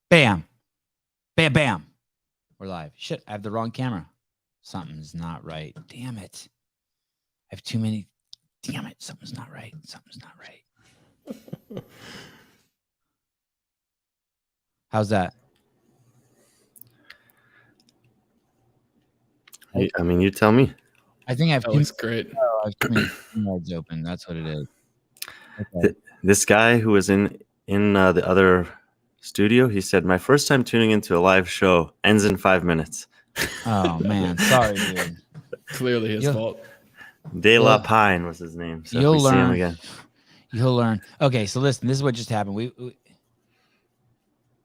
Bam. Bam, bam. We're live. Shit, I have the wrong camera. Something's not right. Damn it. I have too many. Damn it. Something's not right. Something's not right. How's that? I mean, you tell me. I think I have That looks great. I have too many nodes open. That's what it is. Okay. This guy who was in the other studio, he said, my first time tuning into a live show ends in 5 minutes. Oh, man. Sorry, dude. Clearly his fault. De La Pine was his name. So you'll if we see him learn. again. You'll learn. Okay, so listen, this is what just happened. We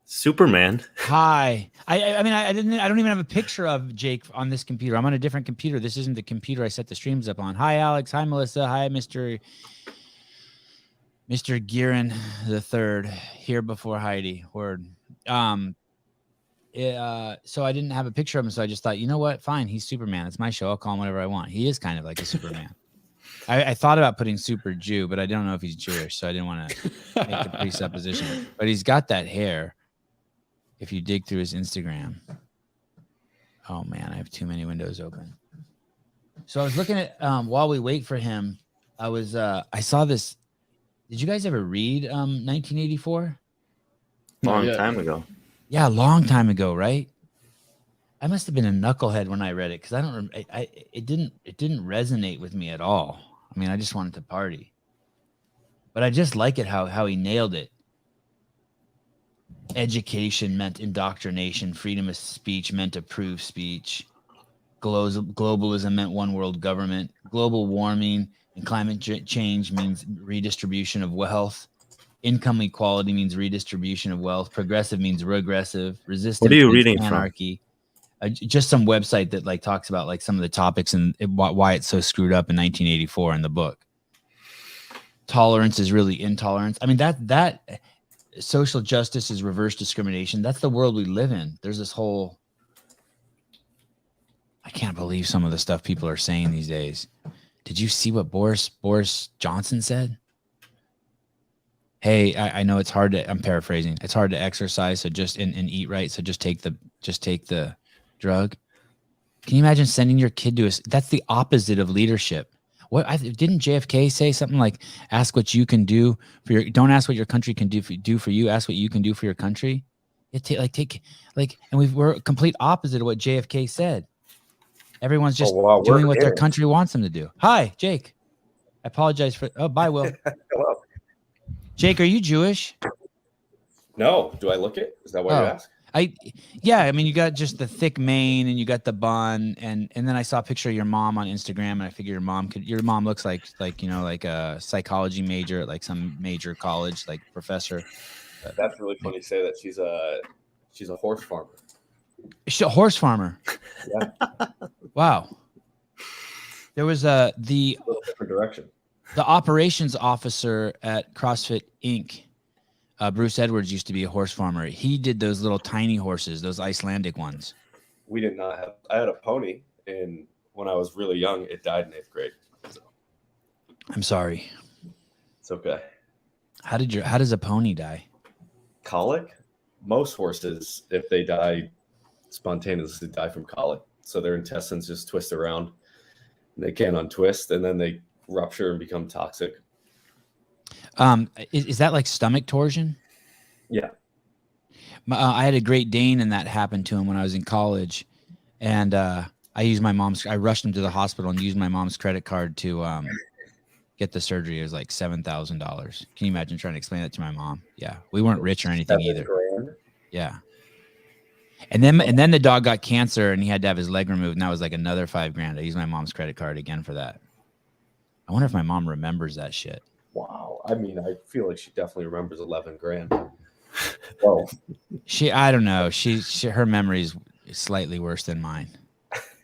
Superman. Hi. I mean, I don't even have a picture of Jake on this computer. I'm on a different computer. This isn't the computer I set the streams up on. Hi, Alex. Hi, Melissa. Hi, Mr. Gearin the third, here before Heidi. Word. So I didn't have a picture of him, so I just thought, you know what? Fine, he's Superman. It's my show. I'll call him whatever I want. He is kind of like a Superman. I thought about putting Super Jew, but I don't know if he's Jewish, so I didn't want to make the presupposition. But he's got that hair. If you dig through his Instagram. Oh, man, I have too many windows open. So I was looking at, while we wait for him, I saw this. Did you guys ever read 1984? Long time ago. Yeah, a long time ago, right? I must have been a knucklehead when I read it because it didn't resonate with me at all. I mean, I just wanted to party. But I just like it how he nailed it. Education meant indoctrination. Freedom of speech meant approved speech. Globalism meant one world government. Global warming and climate change means redistribution of wealth. Income equality means redistribution of wealth. Progressive means regressive. Resistance. What are you reading anarchy. Just some website that like talks about like some of the topics and why it's so screwed up in 1984 in the book. Tolerance is really intolerance. I mean that social justice is reverse discrimination. That's the world we live in. There's this whole. I can't believe some of the stuff people are saying these days. Did you see what Boris Johnson said? Hey, I know it's hard to. I'm paraphrasing. It's hard to exercise, so just and eat right. So just take the drug. Can you imagine sending your kid to that's the opposite of leadership. Didn't JFK say something like, ask what you can do for don't ask what your country can do for you, ask what you can do for your country. And we're a complete opposite of what JFK said. Everyone's just doing what their country wants them to do. Hi, Jake. I apologize for, bye, Will. Hello. Jake, are you Jewish? No. Do I look it? Is that what you ask? Yeah, I mean, you got just the thick mane and you got the bun, and then I saw a picture of your mom on Instagram, and I figured your mom looks like a psychology major at like some major college, like professor. That's really funny to say that she's a horse farmer. She's a horse farmer. Yeah. Wow. There was a little different direction. The operations officer at CrossFit Inc. Bruce Edwards used to be a horse farmer. He did those little tiny horses, those Icelandic ones. We did not have. I had a pony, and when I was really young, it died in 8th grade. So. I'm sorry. It's okay. How does a pony die? Colic. Most horses, if they die spontaneously, die from colic. So their intestines just twist around. And they can't untwist, and then they rupture and become toxic. Is that like stomach torsion? Yeah. I had a Great Dane, and that happened to him when I was in college, and I rushed him to the hospital and used my mom's credit card to get the surgery. It was like $7,000. Can you imagine trying to explain that to my mom? Yeah, we weren't rich or anything either. $7,000? Yeah. And then the dog got cancer, and he had to have his leg removed, and that was like another $5,000. I used my mom's credit card again for that. I wonder if my mom remembers that shit. Wow. I mean, I feel like she definitely remembers $11,000. Well, I don't know. Her memory is slightly worse than mine.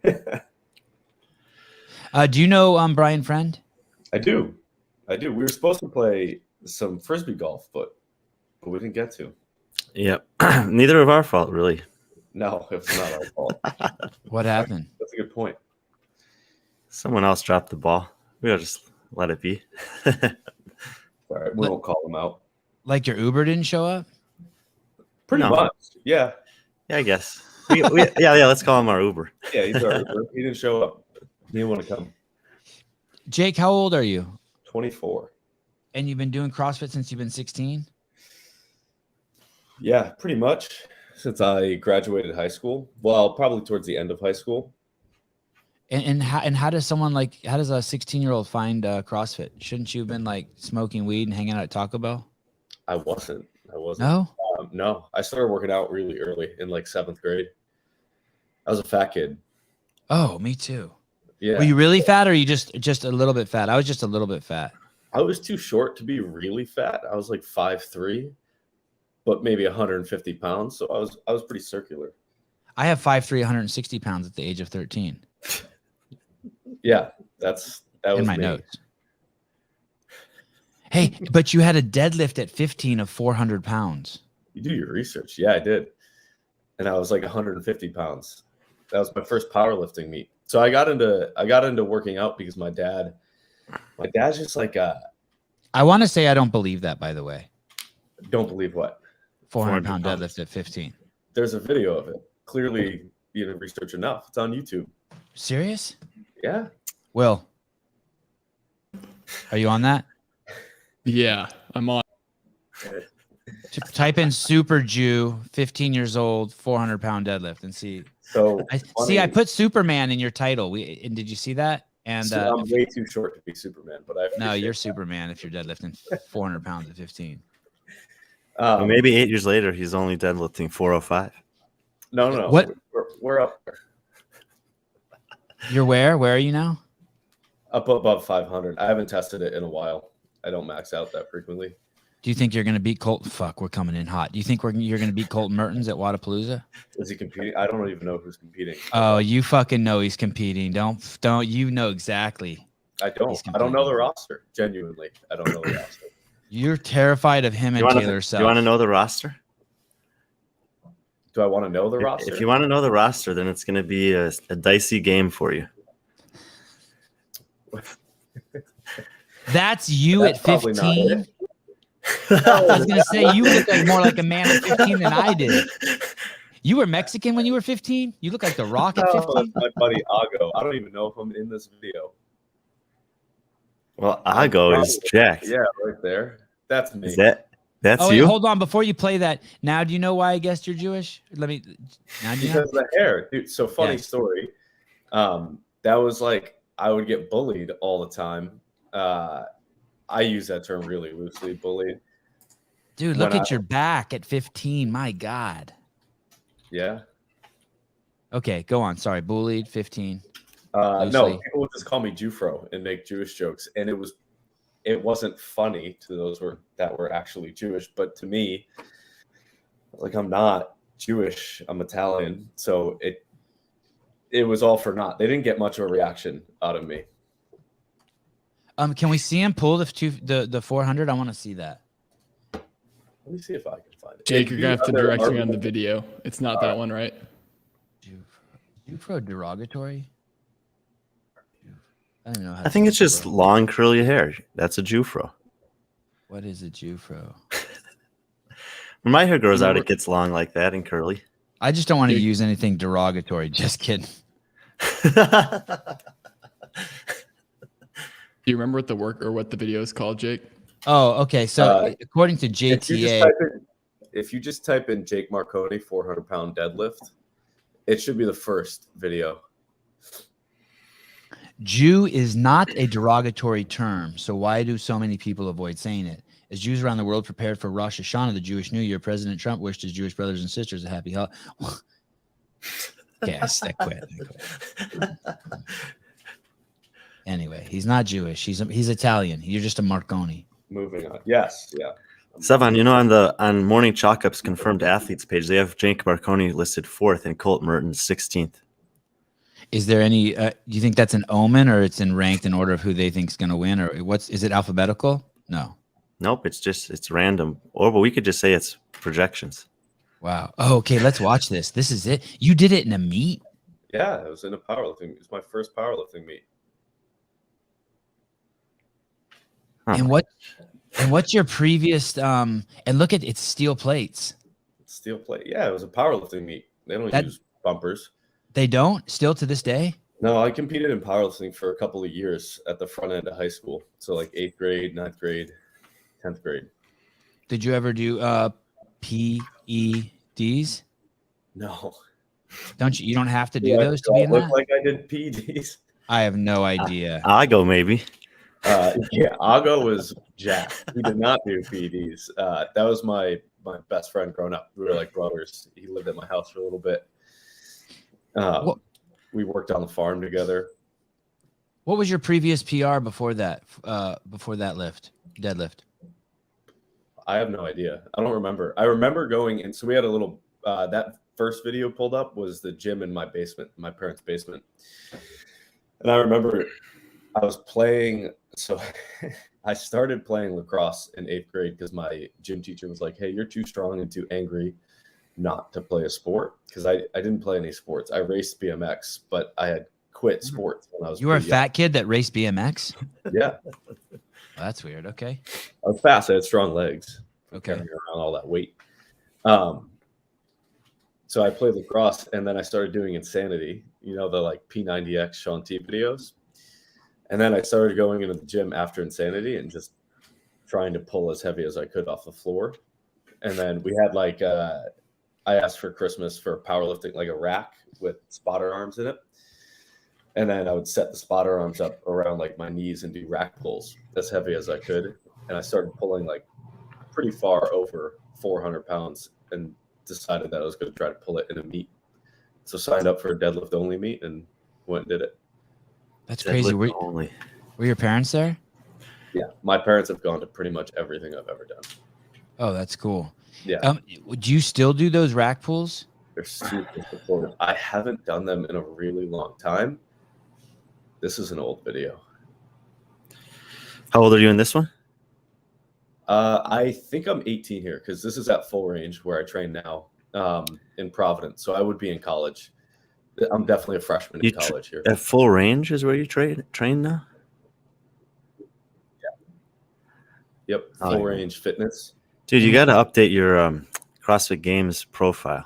Do you know Brian Friend? I do. We were supposed to play some frisbee golf, but we didn't get to. Yep. Neither of our fault, really. No, it's not our fault. What happened? That's a good point. Someone else dropped the ball. We'll just let it be. All right, we won't call them out. Like your Uber didn't show up? Pretty No. much. Yeah. Yeah, I guess. Yeah, let's call him our Uber. Yeah, he's our Uber. He didn't show up. He didn't want to come. Jake, how old are you? 24. And you've been doing CrossFit since you've been 16? Yeah, pretty much since I graduated high school. Well, probably towards the end of high school. And how does someone how does a 16-year-old find CrossFit? Shouldn't you have been like smoking weed and hanging out at Taco Bell? I wasn't. No? No, I started working out really early in like 7th grade. I was a fat kid. Oh, me too. Yeah. Were you really fat or you just a little bit fat? I was just a little bit fat. I was too short to be really fat. I was like 5'3", but maybe 150 pounds. So I was pretty circular. I have 5'3", 160 pounds at the age of 13. Yeah, that was in my me. notes. Hey, but you had a deadlift at 15 of 400 pounds. You do your research. Yeah, I did. And I was like 150 pounds. That was my first powerlifting meet. So I got into working out because my dad's just like I want to say I don't believe that, by the way. Don't believe what? 400-pound deadlift at 15. There's a video of it. Clearly, you didn't research enough. It's on YouTube. Serious? Yeah. Will, are you on that? Yeah, I'm on. Type in Super Jew, 15 years old, 400-pound deadlift, and see. So I put Superman in your title. And did you see that? And so I'm way too short to be Superman, but no, you're Superman if you're deadlifting 400 pounds at 15. Well, maybe 8 years later, he's only deadlifting 405. No. What? We're up there. You're where? Where are you now? Up above 500. I haven't tested it in a while. I don't max out that frequently. Do you think you're going to beat Colton? Fuck, we're coming in hot. Do you think you're going to beat Colton Mertens at Wodapalooza? Is he competing? I don't even know who's competing. Oh, you fucking know he's competing. Don't you know exactly? I don't. I don't know the roster. Genuinely, I don't know the roster. You're terrified of him and Taylor Self. You want to know the roster? Do I want to know the roster? If you want to know the roster, then it's going to be a dicey game for you. That's you at 15. I was going to say, you look like more like a man at 15 than I did. You were Mexican when you were 15? You look like The Rock at 15? My buddy Ago. I don't even know if I'm in this video. Well, Ago is jacked. Yeah, right there. That's me. That's oh, you? Wait, hold on. Before you play that, now do you know why I guessed you're Jewish? Because of the hair. Dude, so funny story. That was like, I would get bullied all the time. I use that term really loosely, bullied. Dude, look at your back at 15. My God. Yeah. Okay, go on. Sorry, bullied, 15. No, people would just call me Jewfro and make Jewish jokes, and it wasn't funny to those that were actually Jewish, but to me, like, I'm not Jewish, I'm Italian, so it was all for naught. They didn't get much of a reaction out of me. Can we see him pull the 400? I want to see that. Let me see if I can find it. Jake, you're gonna have to direct me on the video. It's not that one, right? Jewfro derogatory? I don't know. I think it's just long curly hair. That's a Jewfro. What is a Jewfro? When my hair grows out, it gets long like that and curly. I just don't want to use anything derogatory. Just kidding. Do you remember what the work or what the video is called, Jake? Oh, okay. So according to JTA, if you just type in Jake Marconi 400-pound deadlift, it should be the first video. Jew is not a derogatory term, so why do so many people avoid saying it? As Jews around the world prepared for Rosh Hashanah, the Jewish New Year, President Trump wished his Jewish brothers and sisters a happy holiday. Okay, I quit. Anyway, he's not Jewish. He's Italian. You're just a Marconi. Moving on. Yes, yeah. Sevan, you know, on Morning Chalk Up's confirmed athletes page, they have Jake Marconi listed 4th and Colt Mertens 16th. Is there any? Do you think that's an omen, or it's in ranked in order of who they think is going to win, or is it alphabetical? No. Nope, it's random. Or but we could just say it's projections. Wow. Oh, okay. Let's watch this. This is it. You did it in a meet? Yeah, it was in a powerlifting. It was my first powerlifting meet. Huh. And what's your previous? And look at it's steel plates. Steel plate. Yeah, it was a powerlifting meet. They don't use bumpers. They don't? Still to this day? No, I competed in powerlifting for a couple of years at the front end of high school. So like 8th grade, 9th grade, 10th grade. Did you ever do PEDs? No. Don't you? You don't have to do those to be in look that? like I did PEDs. I have no idea. I go maybe. Yeah, Ago was jacked. He did not do PEDs. That was my best friend growing up. We were like brothers. He lived at my house for a little bit. We worked on the farm together. What was your previous PR before that? Deadlift? I have no idea. I don't remember. I remember going in. So we had a little. That first video pulled up was the gym in my basement, my parents' basement. And I remember I was playing. So I started playing lacrosse in 8th grade because my gym teacher was like, "Hey, you're too strong and too angry not to play a sport." Because I didn't play any sports. I raced BMX, but I had quit sports when I was. You were a fat kid that raced BMX? Yeah. Well, that's weird. Okay. I was fast. I had strong legs. Okay. Carrying around all that weight. So I played lacrosse, and then I started doing Insanity. You know, the like P90X Sean T videos. And then I started going into the gym after Insanity and just trying to pull as heavy as I could off the floor. And then we had like I asked for Christmas for powerlifting, like a rack with spotter arms in it. And then I would set the spotter arms up around like my knees and do rack pulls as heavy as I could. And I started pulling like pretty far over 400 pounds and decided that I was going to try to pull it in a meet. So signed up for a deadlift only meet and went and did it. That's crazy. Were your parents there? Yeah. My parents have gone to pretty much everything I've ever done. Oh, that's cool. Yeah. Would you still do those rack pulls? They're super supportive. I haven't done them in a really long time. This is an old video. How old are you in this one? I think I'm 18 here because this is at Full Range where I train now in Providence. So I would be in college. I'm definitely a freshman in college here. At Full Range is where you train now? Yeah. Yep. Full Range Fitness. Dude, you got to update your CrossFit Games profile.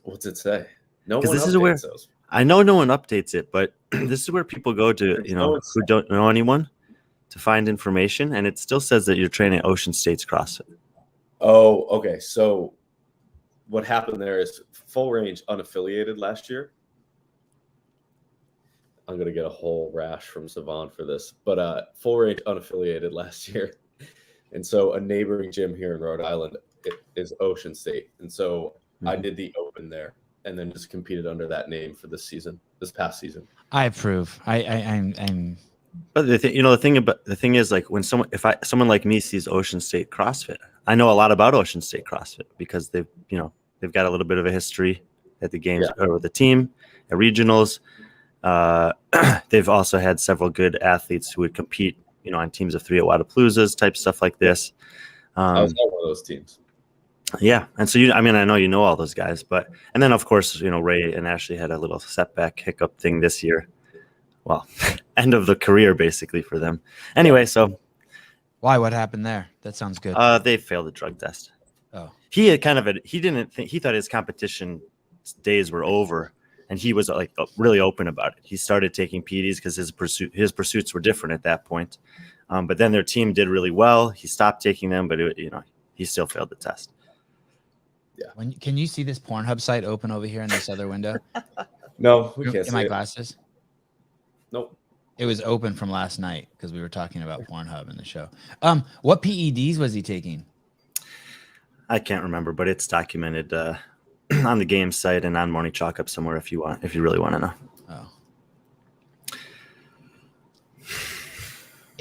What's it say? No one this updates is where those. I know no one updates it, but this is where people go to, who don't know anyone to find information. And it still says that you're training at Ocean State's CrossFit. Oh, okay. So what happened there is Full Range unaffiliated last year. I'm going to get a whole rash from Savon for this, but Full Range unaffiliated last year. And so a neighboring gym here in Rhode Island is Ocean State. And so I did the open there and then just competed under that name for this past season. I approve. I'm But the thing is, like, when someone like me sees Ocean State CrossFit, I know a lot about Ocean State CrossFit because they've got a little bit of a history at the games or the team at regionals. They've also had several good athletes who would compete, on teams of 3 at Wodapaloozas, type stuff like this. I was on one of those teams. Yeah, and so I know you know all those guys, and then of course Ray and Ashley had a little setback hiccup thing this year. Well, end of the career basically for them. Anyway, so why? What happened there? That sounds good. They failed the drug test. Oh, he thought his competition days were over, and he was like really open about it. He started taking PEDs because his pursuits were different at that point. But then their team did really well. He stopped taking them, but he still failed the test. Yeah. Can you see this Pornhub site open over here in this other window? No, we can't see my it. glasses. Nope. It was open from last night because we were talking about Pornhub in the show. What PEDs was he taking? I can't remember, but it's documented on the game site and on Morning Chalk Up somewhere if you really want to know. Oh.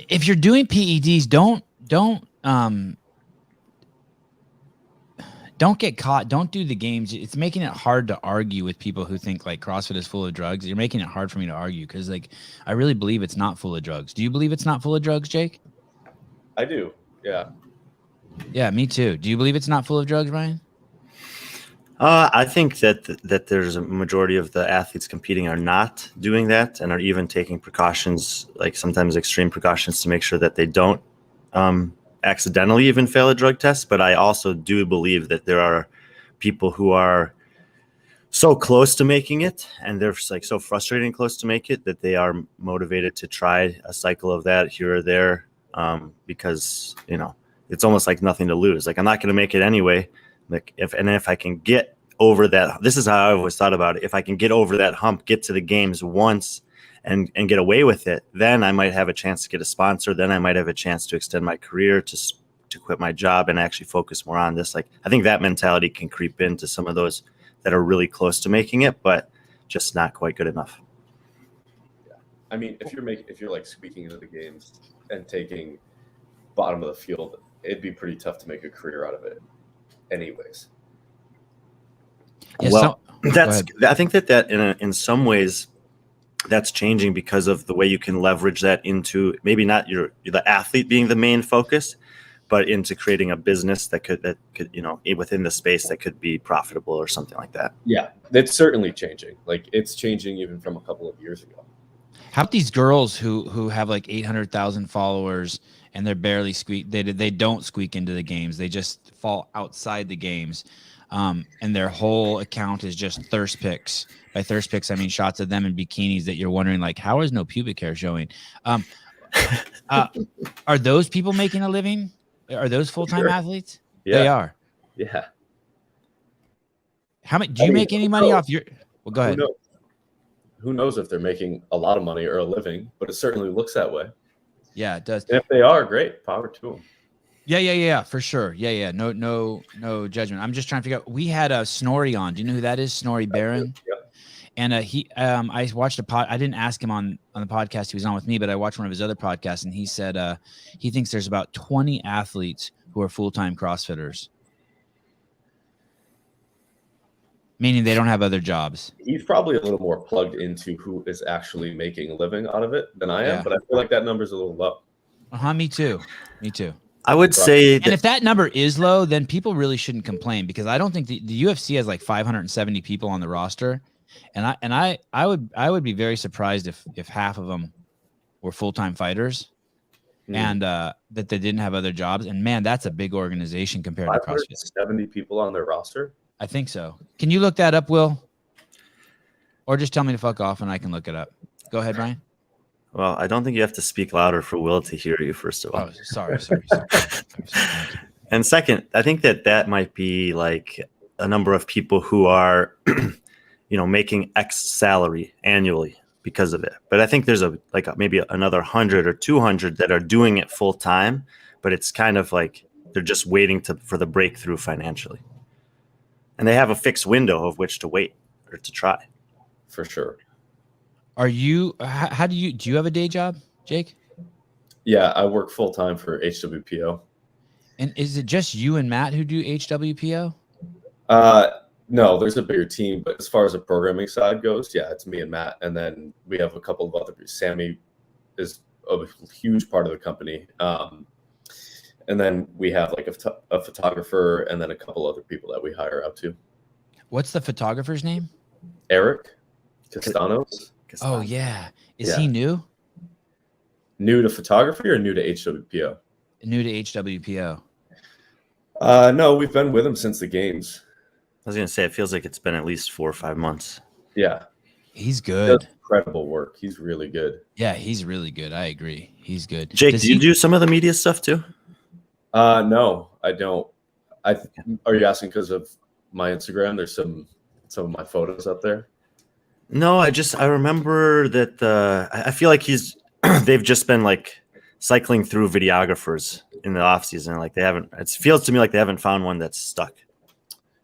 If you're doing PEDs, don't get caught. Don't do the games. It's making it hard to argue with people who think like CrossFit is full of drugs. You're making it hard for me to argue because I really believe it's not full of drugs. Do you believe it's not full of drugs, Jake? I do. Yeah. Yeah, me too. Do you believe it's not full of drugs, Ryan? I think that there's a majority of the athletes competing are not doing that and are even taking precautions, like sometimes extreme precautions, to make sure that they don't accidentally even fail a drug test, but I also do believe that there are people who are so close to making it, and they're like so frustrating close to make it, that they are motivated to try a cycle of that here or there, because it's almost like nothing to lose. Like, I'm not going to make it anyway. Like, if I can get over that, this is how I always thought about it. If I can get over that hump, get to the games once, and get away with it, then I might have a chance to get a sponsor. Then I might have a chance to extend my career, to quit my job and actually focus more on this. Like, I think that mentality can creep into some of those that are really close to making it, but just not quite good enough. Yeah. I mean, if you're like squeaking into the games and taking bottom of the field, it'd be pretty tough to make a career out of it anyways. Yeah, well, I think that in some ways that's changing because of the way you can leverage that into maybe not the athlete being the main focus, but into creating a business that could within the space that could be profitable or something like that. Yeah, it's certainly changing. Like, it's changing even from a couple of years ago. How about these girls who have like 800,000 followers and they're barely they don't squeak into the games. They just fall outside the games. And their whole account is just thirst pics. By thirst pics, I mean shots of them in bikinis that you're wondering, like, how is no pubic hair showing? Are those people making a living? Are those full-time athletes? Yeah. They are. Yeah. How much do you make any money off your? Well, go ahead. Who knows if they're making a lot of money or a living, but it certainly looks that way. Yeah, it does. And if they are, great, power to them. Yeah, for sure. Yeah. No judgment. I'm just trying to figure out. We had a Snorri on. Do you know who that is? Snorri Barron. Yeah. And I watched I didn't ask him on the podcast he was on with me, but I watched one of his other podcasts, and he said he thinks there's about 20 athletes who are full-time CrossFitters, meaning they don't have other jobs. He's probably a little more plugged into who is actually making a living out of it than I am, Yeah. but I feel like that number's a little low. Me too. I would say And if that number is low, then people really shouldn't complain, because I don't think the UFC has like 570 people on the roster. And I would be very surprised if half of them were full-time fighters, and that they didn't have other jobs. And man, that's a big organization compared to CrossFit. 70 people on their roster. I think so. Can you look that up, Will? Or just tell me to fuck off and I can look it up. Go ahead, Brian. Well, I don't think you have to speak louder for Will to hear you, first of all. Oh, sorry. And second, I think that might be like a number of people who are making X salary annually because of it. But I think there's maybe another 100 or 200 that are doing it full time, but it's kind of like they're just waiting for the breakthrough financially. And they have a fixed window of which to wait or to try. For sure. Are you, how do you have a day job, Jake? Yeah, I work full time for HWPO. And is it just you and Matt who do HWPO? No, there's a bigger team, but as far as the programming side goes, yeah, it's me and Matt. And then we have a couple of other, Sammy is a huge part of the company. And then we have like a photographer and then a couple other people that we hire out to. What's the photographer's name? Eric Castanos. Oh, yeah. Is he new? New to photography or new to HWPO? New to HWPO. No, we've been with him since the games. I was going to say, it feels like it's been at least 4 or 5 months. Yeah. He's good. He does incredible work. He's really good. Yeah, he's really good. I agree. He's good. Jake, do you do some of the media stuff too? No, I don't. Are you asking because of my Instagram? There's some of my photos up there. No, I remember that I feel like they've just been like cycling through videographers in the off season. Like it feels to me like they haven't found one that's stuck.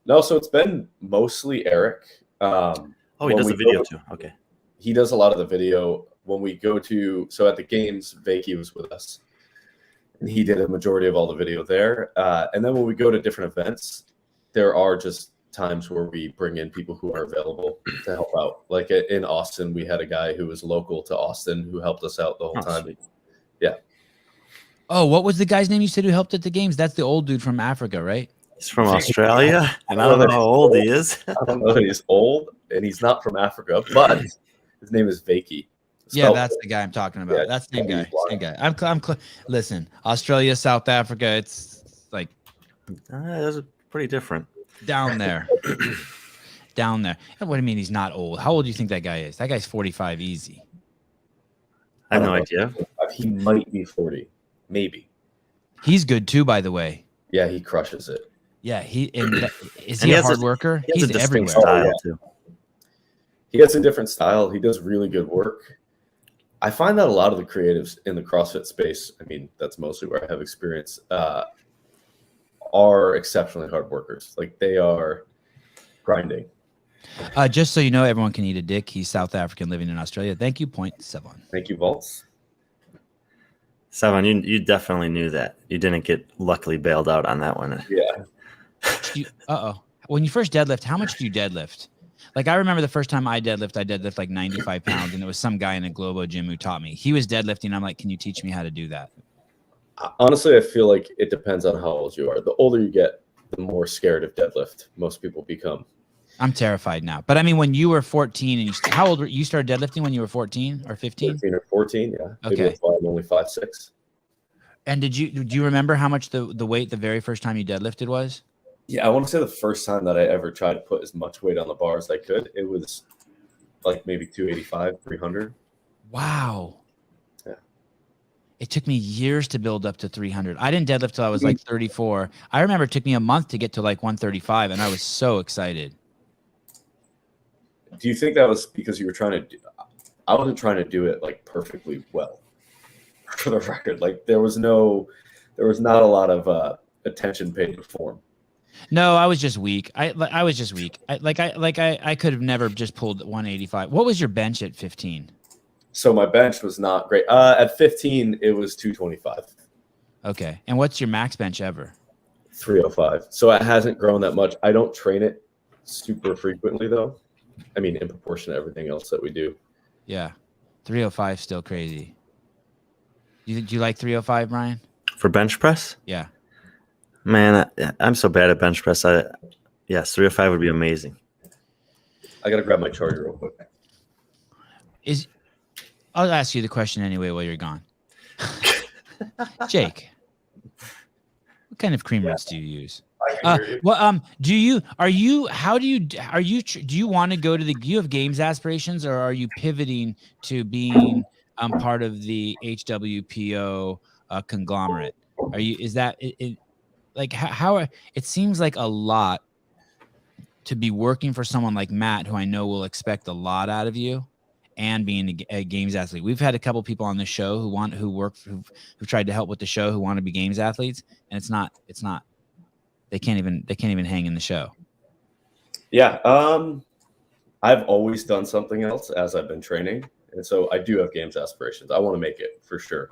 No, so it's been mostly Eric. He does the video too. Okay. He does a lot of the video. When we go to, so at the games, Vakey was with us. And he did a majority of all the video there. And then when we go to different events, there are just times where we bring in people who are available to help out. Like in Austin, we had a guy who was local to Austin who helped us out the whole time. Sweet. Yeah. Oh, what was the guy's name you said who helped at the games? That's the old dude from Africa, right? He's from Australia, and I don't know how old he is. I don't know that he's old, and he's not from Africa, but his name is Vakey. Yeah, that's the guy I'm talking about. Yeah, That's the same guy. Same guy. Listen, Australia, South Africa, it's like Those are pretty different. down there. Down there. What do you mean he's not old? How old do you think that guy is? That guy's 45 easy. I have no idea. He might be 40, maybe. He's good too, by the way. Yeah, he crushes it. Yeah, is And he a hard worker? He has He's a distinct everywhere. style yeah. too. He has a different style. He does really good work. I find that a lot of the creatives in the CrossFit space, I mean, that's mostly where I have experience, are exceptionally hard workers. Like they are grinding. Just so you know, everyone can eat a dick. He's South African living in Australia. Thank you, Point 7. Thank you, Vaults. 7, you definitely knew that. You didn't get luckily bailed out on that one. Yeah. When you first deadlift, how much do you deadlift? Like I remember the first time I deadlift like 95 pounds, and it was some guy in a Globo gym who taught me. He was deadlifting. I'm like, can you teach me how to do that? Honestly, I feel like it depends on how old you are. The older you get, the more scared of deadlift most people become. I'm terrified now. But I mean, when you were 14 and how old were you? Started deadlifting when you were 14 or 15? 15 or 14, yeah. Okay. Maybe I'm only 5'6". And do you remember how much the weight the very first time you deadlifted was? Yeah, I want to say the first time that I ever tried to put as much weight on the bar as I could, it was like maybe 285, 300. Wow. Yeah. It took me years to build up to 300. I didn't deadlift till I was like 34. I remember it took me a month to get to like 135, and I was so excited. Do you think that was because you were trying to I wasn't trying to do it like perfectly well, for the record. Like there was not a lot of attention paid to form. No, I was just weak. I was just weak. I could have never just pulled 185. What was your bench at 15? So my bench was not great. At 15, it was 225. Okay. And what's your max bench ever? 305. So it hasn't grown that much. I don't train it super frequently though. I mean, in proportion to everything else that we do. Yeah. 305 still crazy. Do you like 305, Brian? For bench press? Yeah. Man, I'm so bad at bench press. Yes, 305 would be amazing. I gotta grab my charger real quick. I'll ask you the question anyway while you're gone. Jake, what kind of cream rinse do you use? Do you want to go to do you have games aspirations, or are you pivoting to being part of the HWPO conglomerate? How it seems like a lot to be working for someone like Matt, who I know will expect a lot out of you, and being a games athlete. We've had a couple people on the show who've tried to help with the show who want to be games athletes, and it's not. They can't even hang in the show. Yeah. I've always done something else as I've been training. And so I do have games aspirations. I want to make it for sure.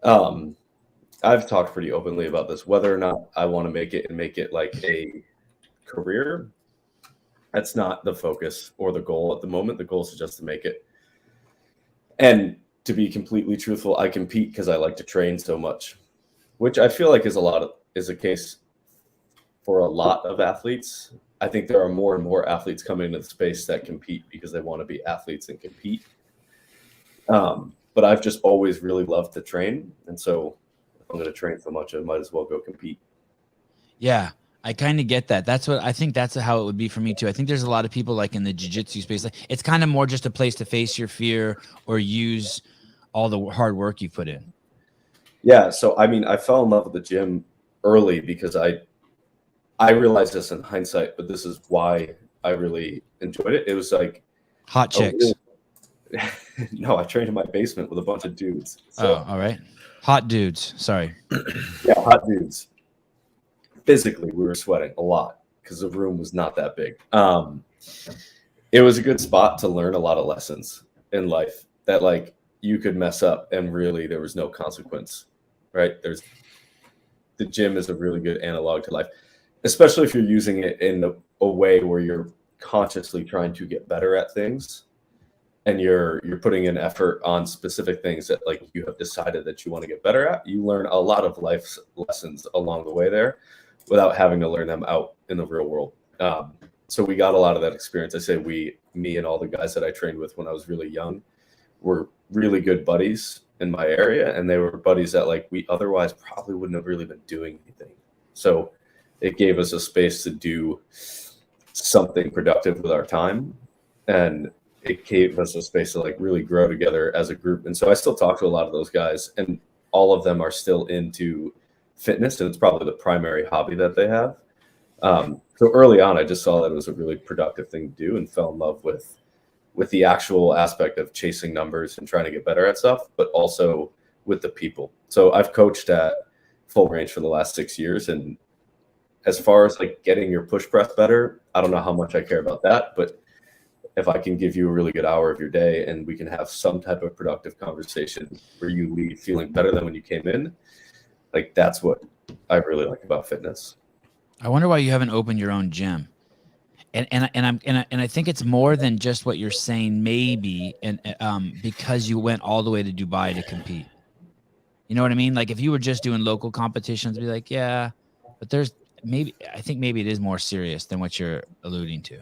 I've talked pretty openly about this, whether or not I want to make it and make it like a career. That's not the focus or the goal at the moment. The goal is just to make it. And to be completely truthful, I compete because I like to train so much, which I feel like is a case for a lot of athletes. I think there are more and more athletes coming into the space that compete because they want to be athletes and compete. But I've just always really loved to train. And so if I'm going to train so much, I might as well go compete. Yeah, I kind of get that. I think that's how it would be for me too. I think there's a lot of people like in the jiu-jitsu space. Like it's kind of more just a place to face your fear or use all the hard work you put in. Yeah. So, I mean, I fell in love with the gym early because I realized this in hindsight, but this is why I really enjoyed it. It was like hot chicks. No, I trained in my basement with a bunch of dudes. So. Oh, all right. Hot dudes. Sorry. Yeah, hot dudes. Physically, we were sweating a lot because the room was not that big. It was a good spot to learn a lot of lessons in life that like you could mess up and really there was no consequence, right? The gym is a really good analog to life, especially if you're using it in a way where you're consciously trying to get better at things and you're putting in effort on specific things that like you have decided that you want to get better at. You learn a lot of life's lessons along the way there without having to learn them out in the real world. So we got a lot of that experience. I say me and all the guys that I trained with when I was really young, were really good buddies in my area, and they were buddies that like we otherwise probably wouldn't have really been doing anything. So it gave us a space to do something productive with our time, and it gave us a space to like really grow together as a group. And so I still talk to a lot of those guys, and all of them are still into fitness, and it's probably the primary hobby that they have. So early on, I just saw that it was a really productive thing to do, and fell in love with the actual aspect of chasing numbers and trying to get better at stuff, but also with the people. So I've coached at Full Range for the last 6 years, and as far as like getting your push press better, I don't know how much I care about that, but if I can give you a really good hour of your day and we can have some type of productive conversation where you leave feeling better than when you came in, like that's what I really like about fitness. I wonder why you haven't opened your own gym. And I think it's more than just what you're saying, maybe, and because you went all the way to Dubai to compete. You know what I mean? Like if you were just doing local competitions, be like, yeah, but I think maybe it is more serious than what you're alluding to.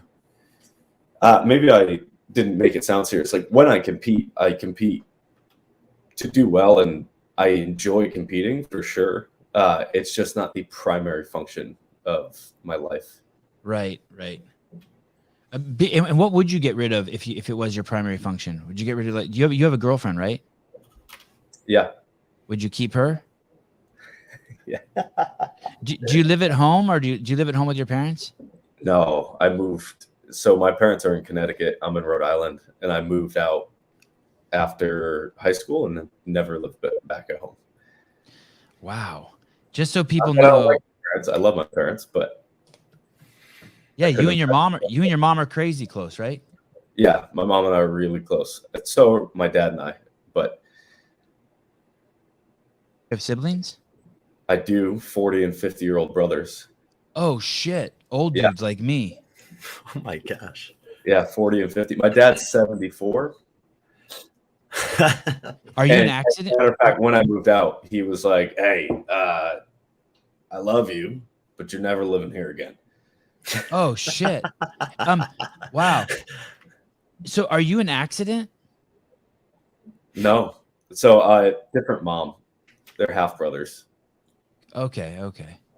Maybe I didn't make it sound serious. Like when I compete to do well, and I enjoy competing for sure. It's just not the primary function of my life. Right. And what would you get rid of if it was your primary function? Would you get rid of like you have a girlfriend, right? Yeah. Would you keep her? Yeah. Do you live at home, or do you live at home with your parents? No, I moved. So my parents are in Connecticut. I'm in Rhode Island, and I moved out after high school and then never lived back at home. Wow. Just so people I don't know. like my parents. I love my parents, but yeah, you and your mom are crazy close, right? yeah, my mom and I are really close. So are my dad and I, but You have siblings? I do 40 and 50-year-old brothers. Oh shit. Old dudes like me. Oh my gosh. Yeah, 40 and 50. My dad's 74. Are you an accident? Matter of fact, when I moved out, he was like, "Hey, I love you, but you're never living here again." Oh shit. Wow. So are you an accident? No. So different mom. They're half brothers. Okay.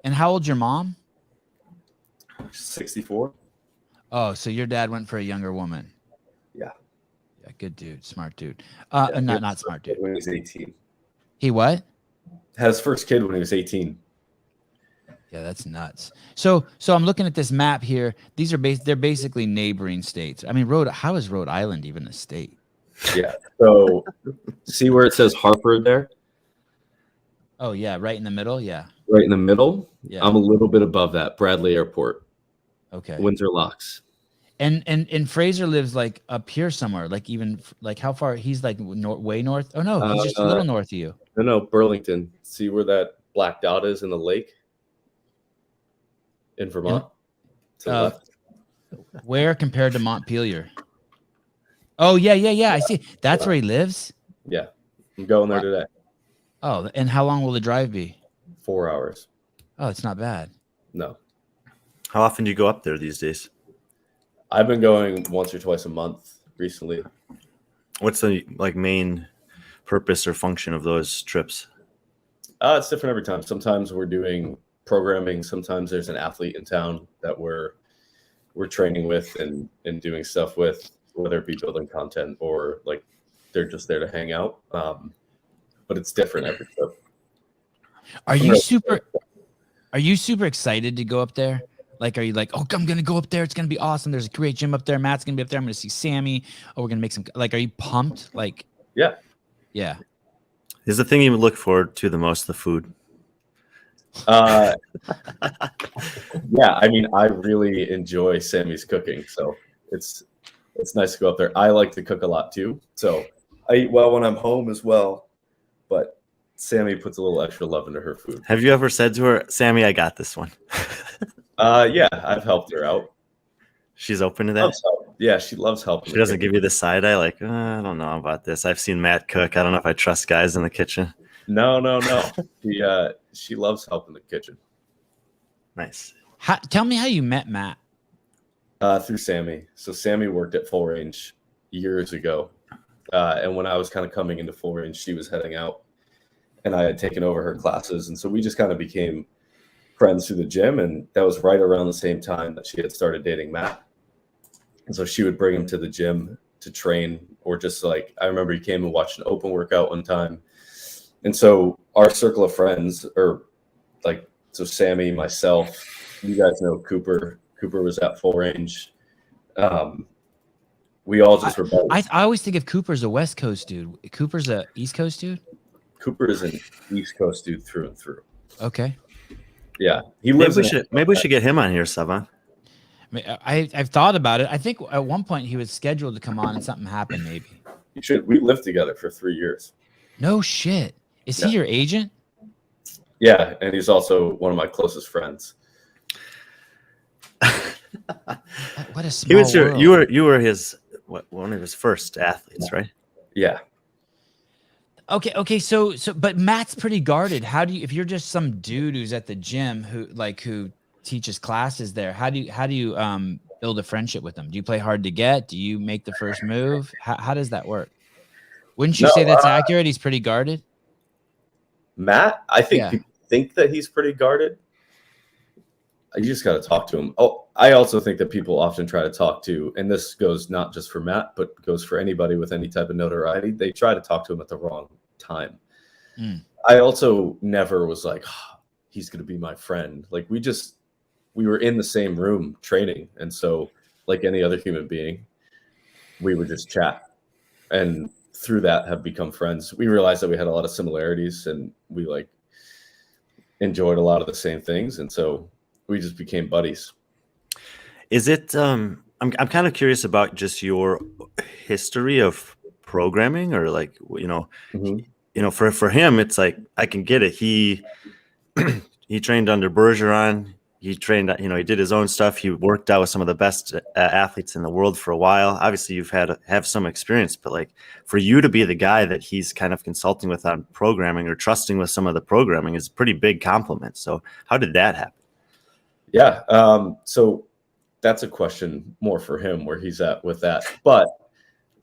And how old's your mom? 64. Oh, so your dad went for a younger woman. Yeah. Yeah, good dude, smart dude. Yeah, not smart dude. When he was 18. He what? Had his first kid when he was 18. Yeah, that's nuts. So I'm looking at this map here. These are they're basically neighboring states. I mean, how is Rhode Island even a state? Yeah. So see where it says Hartford there? Oh yeah, right in the middle. Yeah. Right in the middle. Yeah. I'm a little bit above that. Bradley Airport. Okay. Windsor Locks. And Fraser lives like up here somewhere. Like even like how far? He's like way north. Oh no, he's just a little north of you. No, Burlington. See where that black dot is in the lake? In Vermont? To the left. Where compared to Montpelier? Oh yeah. I see. That's where he lives. Yeah, I'm going there today. Oh, and how long will the drive be? 4 hours. Oh, it's not bad. No. How often do you go up there these days? I've been going once or twice a month recently. What's the main purpose or function of those trips? It's different every time. Sometimes we're doing programming. Sometimes there's an athlete in town that we're training with and doing stuff with, whether it be building content or like they're just there to hang out. But it's different every trip. Are you super excited to go up there? Like, are you like, oh, I'm gonna go up there. It's gonna be awesome. There's a great gym up there. Matt's gonna be up there. I'm gonna see Sammy. Oh, we're gonna make some. Like, are you pumped? Like, yeah. Is the thing you look forward to the most the food? Yeah, I mean, I really enjoy Sammy's cooking, so it's nice to go up there. I like to cook a lot too, so I eat well when I'm home as well. But Sammy puts a little extra love into her food. Have you ever said to her, "Sammy, I got this one"? Yeah, I've helped her out. She's open to that. Yeah, she loves helping. She doesn't give you the side eye, like, I don't know about this. I've seen Matt cook. I don't know if I trust guys in the kitchen. No. She loves helping the kitchen. Nice. Tell me how you met Matt. Through Sammy. So Sammy worked at Full Range years ago, And when I was kind of coming into full range, she was heading out, and I had taken over her classes. And so we just kind of became friends through the gym. And that was right around the same time that she had started dating Matt. And so she would bring him to the gym to train, or just like, I remember he came and watched an open workout one time. And so our circle of friends, or like, so Sammy, myself, you guys know Cooper. Cooper was at full range. We all just were. I always think of Cooper as a West Coast dude. Cooper's a East Coast dude? Cooper is an East Coast dude through and through. Okay. Yeah. He lives maybe we should get him on here, Savan. I've thought about it. I think at one point he was scheduled to come on and something happened maybe. You should. We lived together for 3 years. No shit. Is he your agent? Yeah, and he's also one of my closest friends. What a small world. You were his one of his first athletes, right? Yeah. Okay. So, but Matt's pretty guarded. How do you, if you're just some dude who's at the gym who teaches classes there, how do you build a friendship with him? Do you play hard to get? Do you make the first move? How does that work? Wouldn't you say that's accurate? He's pretty guarded. Matt, I think people think that he's pretty guarded. You just got to talk to him. Oh, I also think that people often try to talk to, and this goes not just for Matt, but goes for anybody with any type of notoriety. They try to talk to him at the wrong time. I also never was like, oh, he's going to be my friend. Like we were in the same room training. And so like any other human being, we would just chat, and through that have become friends. We realized that we had a lot of similarities, and we like enjoyed a lot of the same things. And so we just became buddies. Is it I'm kind of curious about just your history of programming, or like, for him, it's like, I can get it. He trained under Bergeron. He trained, he did his own stuff. He worked out with some of the best athletes in the world for a while. Obviously you've have some experience, but like for you to be the guy that he's kind of consulting with on programming, or trusting with some of the programming, is a pretty big compliment. So how did that happen? Yeah. So that's a question more for him, where he's at with that. But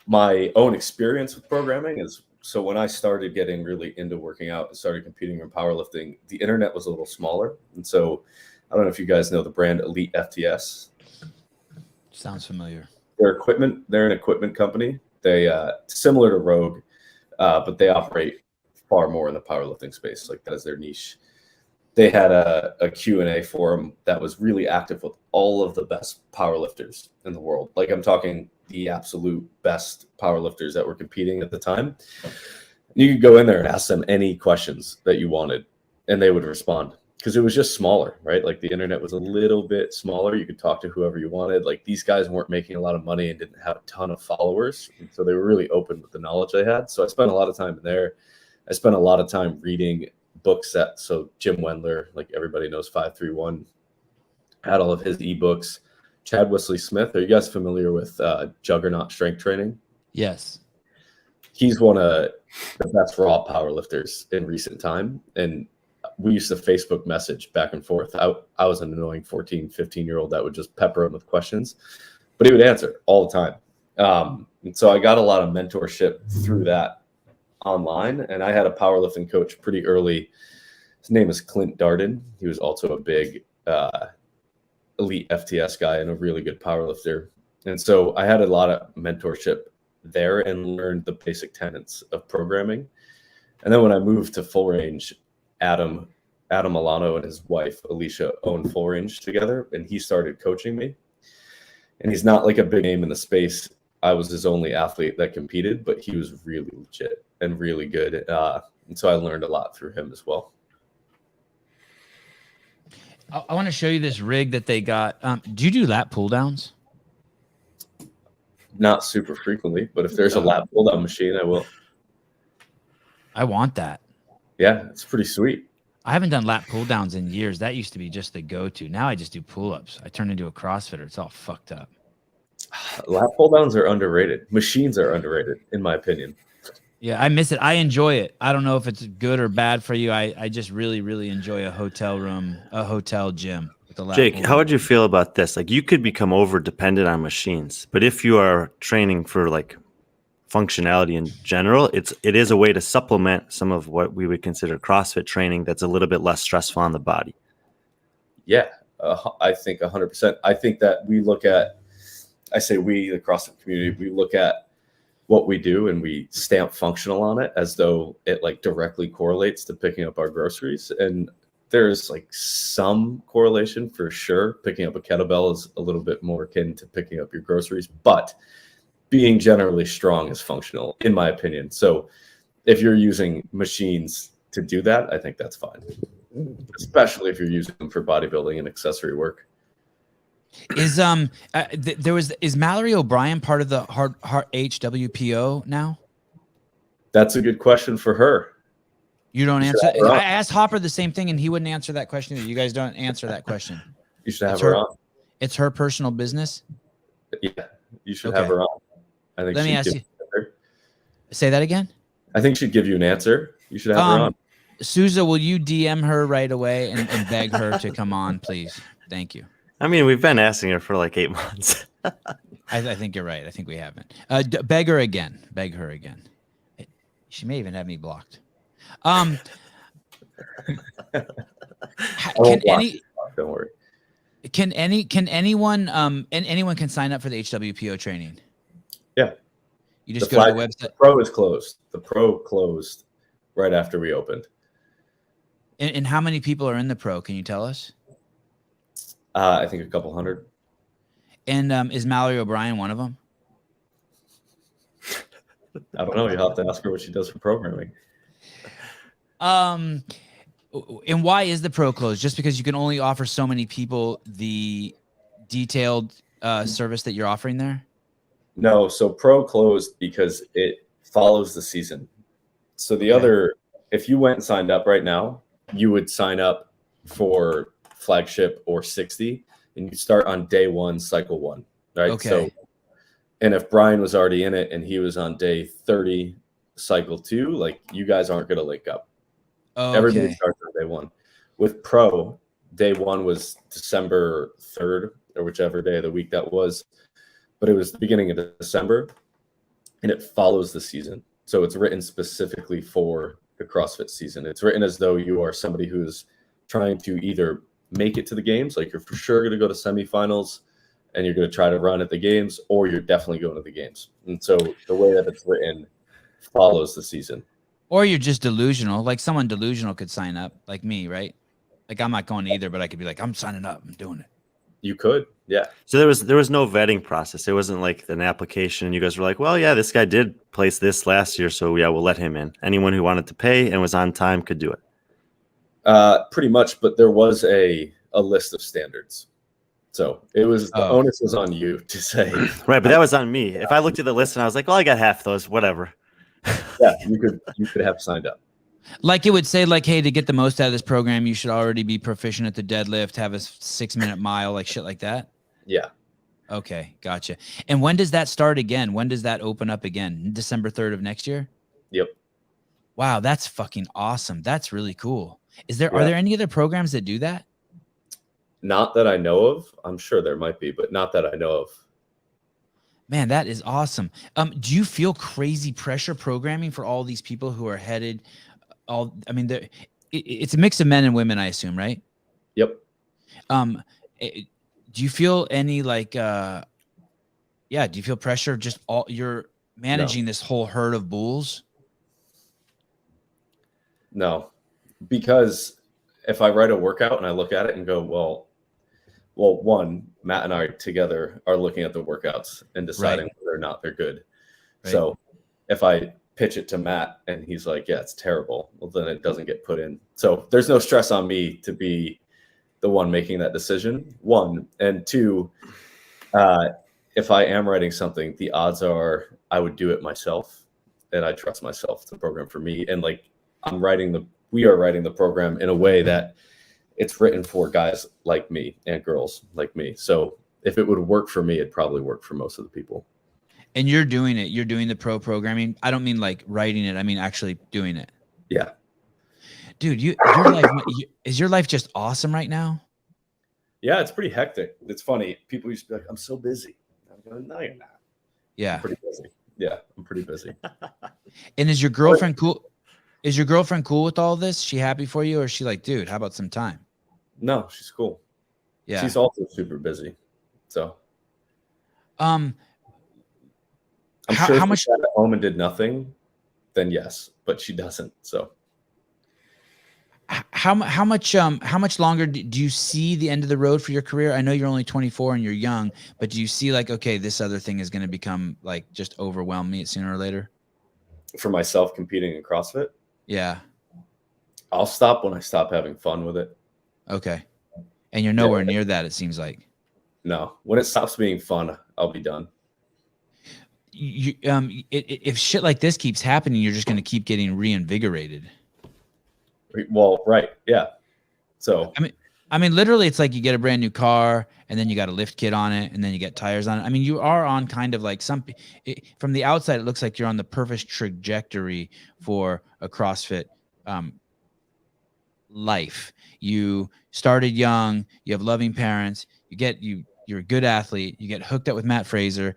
my own experience with programming is, so when I started getting really into working out and started competing in powerlifting, the internet was a little smaller. And so I don't know if you guys know the brand Elite FTS. Sounds familiar. They're an equipment company. They similar to Rogue, but they operate far more in the powerlifting space. Like that is their niche. They had a Q&A forum that was really active with all of the best powerlifters in the world. Like I'm talking the absolute best powerlifters that were competing at the time. You could go in there and ask them any questions that you wanted, and they would respond, because it was just smaller, right? Like the internet was a little bit smaller. You could talk to whoever you wanted. Like these guys weren't making a lot of money and didn't have a ton of followers. And so they were really open with the knowledge they had. So I spent a lot of time in there. I spent a lot of time reading books so Jim Wendler, like everybody knows 531, had all of his ebooks. Chad Wesley Smith, are you guys familiar with Juggernaut Strength Training? Yes. He's one of the best raw powerlifters in recent time. And we used to Facebook message back and forth. I was an annoying 14, 15-year-old that would just pepper him with questions, but he would answer all the time. And so I got a lot of mentorship through that online, and I had a powerlifting coach pretty early. His name is Clint Darden. He was also a big elite FTS guy and a really good powerlifter. And so I had a lot of mentorship there and learned the basic tenets of programming. And then when I moved to full range, Adam Milano and his wife Alicia owned full range together, and he started coaching me. And he's not like a big name in the space. I was his only athlete that competed, but he was really legit and really good. And so I learned a lot through him as well. I want to show you this rig that they got. Do you do lat pull downs? Not super frequently, but if there's a lat pull down machine, I will. I want that. Yeah, it's pretty sweet. I haven't done lat pull downs in years. That used to be just the go-to. Now I just do pull-ups. I turn into a CrossFitter. It's all fucked up. Lat pull downs are underrated. Machines are underrated, in my opinion. Yeah, I miss it. I enjoy it. I don't know if it's good or bad for you. I just really, really enjoy a hotel room, a hotel gym with a lat Jake, pull how would you feel about this? Like, you could become over dependent on machines, but if you are training for like functionality in general. It is a way to supplement some of what we would consider CrossFit training that's a little bit less stressful on the body. Yeah, I think 100%. I think that we look at, I say we, the CrossFit community, we look at what we do and we stamp functional on it as though it like directly correlates to picking up our groceries. And there's like some correlation for sure. Picking up a kettlebell is a little bit more akin to picking up your groceries, but being generally strong is functional, in my opinion. So if you're using machines to do that, I think that's fine, especially if you're using them for bodybuilding and accessory work. Is is Mallory O'Brien part of the heart HWPO now? That's a good question for her. You don't answer. I asked Hopper the same thing, and he wouldn't answer that question. You guys don't answer that question. You should have her on. It's her personal business. Yeah, you should have her on. I think. Let me ask you. Say that again. I think she'd give you an answer. You should have her on. Souza, will you DM her right away and beg her to come on, please? Thank you. I mean, we've been asking her for like 8 months. I think you're right. I think we haven't. Beg her again. Beg her again. She may even have me blocked. Don't worry. Can anyone anyone can sign up for the HWPO training? Yeah. You just go to the website. The pro is closed. The pro closed right after we opened. And how many people are in the pro? Can you tell us? I think a couple hundred. And is Mallory O'Brien one of them? I don't know. You'll have to ask her what she does for programming. And why is the pro closed? Just because you can only offer so many people the detailed service that you're offering there? No, so pro closed because it follows the season. So the other, if you went and signed up right now, you would sign up for flagship or 60, and you start on day 1, cycle 1, right? Okay. So, and if Brian was already in it and he was on day 30, cycle 2, like you guys aren't going to link up. Oh, everybody starts on day 1. With pro, day 1 was December 3rd or whichever day of the week that was, but it was the beginning of December, and it follows the season. So it's written specifically for the CrossFit season. It's written as though you are somebody who's trying to either make it to the games, like you're for sure going to go to semifinals and you're going to try to run at the games, or you're definitely going to the games. And so the way that it's written follows the season. Or you're just delusional. Like someone delusional could sign up, like me, right? Like I'm not going to either, but I could be like, I'm signing up. I'm doing it. You could, yeah. So there was no vetting process. It wasn't like an application. You guys were like, well, yeah, this guy did place this last year, so yeah, we'll let him in. Anyone who wanted to pay and was on time could do it. Pretty much, but there was a list of standards. So it was the onus was on you to say. Right, but that was on me. If I looked at the list and I was like, well, I got half those, whatever. Yeah, you could have signed up. Like it would say, like, hey, to get the most out of this program, you should already be proficient at the deadlift, have a 6-minute mile, like shit like that. Yeah. Okay, gotcha. And when does that start again? When does that open up again? December 3rd of next year? Yep. Wow, that's fucking awesome. That's really cool. Are there any other programs that do that? Not that I know of. I'm sure there might be, but not that I know of. Man, that is awesome. Do you feel crazy pressure programming for all these people who are headed? It's a mix of men and women, I assume, right? Yep. Do you feel any do you feel pressure? Just you're managing this whole herd of bulls? No, because if I write a workout and I look at it and go, well, one, Matt and I together are looking at the workouts and deciding whether or not they're good. Right. So if I pitch it to Matt and he's like, yeah, it's terrible, well, then it doesn't get put in. So there's no stress on me to be the one making that decision, 1. And 2, if I am writing something, the odds are I would do it myself, and I trust myself to program for me. And like we are writing the program in a way that it's written for guys like me and girls like me. So if it would work for me, it'd probably work for most of the people. And you're doing it. You're doing the pro programming. I don't mean like writing it. I mean actually doing it. Yeah. Dude, is your life just awesome right now? Yeah, it's pretty hectic. It's funny. People used to be like, I'm so busy. I'm going, no, you're not. Yeah. I'm pretty busy. Yeah, I'm pretty busy. And is your girlfriend cool? Is your girlfriend cool with all this? She happy for you, or is she like, dude, how about some time? No, she's cool. Yeah. She's also super busy. So I'm sure how if much she sat at home and did nothing, then yes, but she doesn't. So how much longer do you see the end of the road for your career? I know you're only 24 and you're young, but do you see like, okay, this other thing is going to become like just overwhelm me sooner or later? for myself competing in CrossFit, Yeah. I'll stop when I stop having fun with it. Okay. And you're nowhere near that, it seems like. No, when it stops being fun, I'll be done. If shit like this keeps happening, you're just going to keep getting reinvigorated. Well, right. Yeah. So I mean, literally, it's like you get a brand new car, and then you got a lift kit on it, and then you get tires on it. I mean, you are on kind of like from the outside, it looks like you're on the perfect trajectory for a CrossFit life. You started young, you have loving parents, you're a good athlete, you get hooked up with Matt Fraser,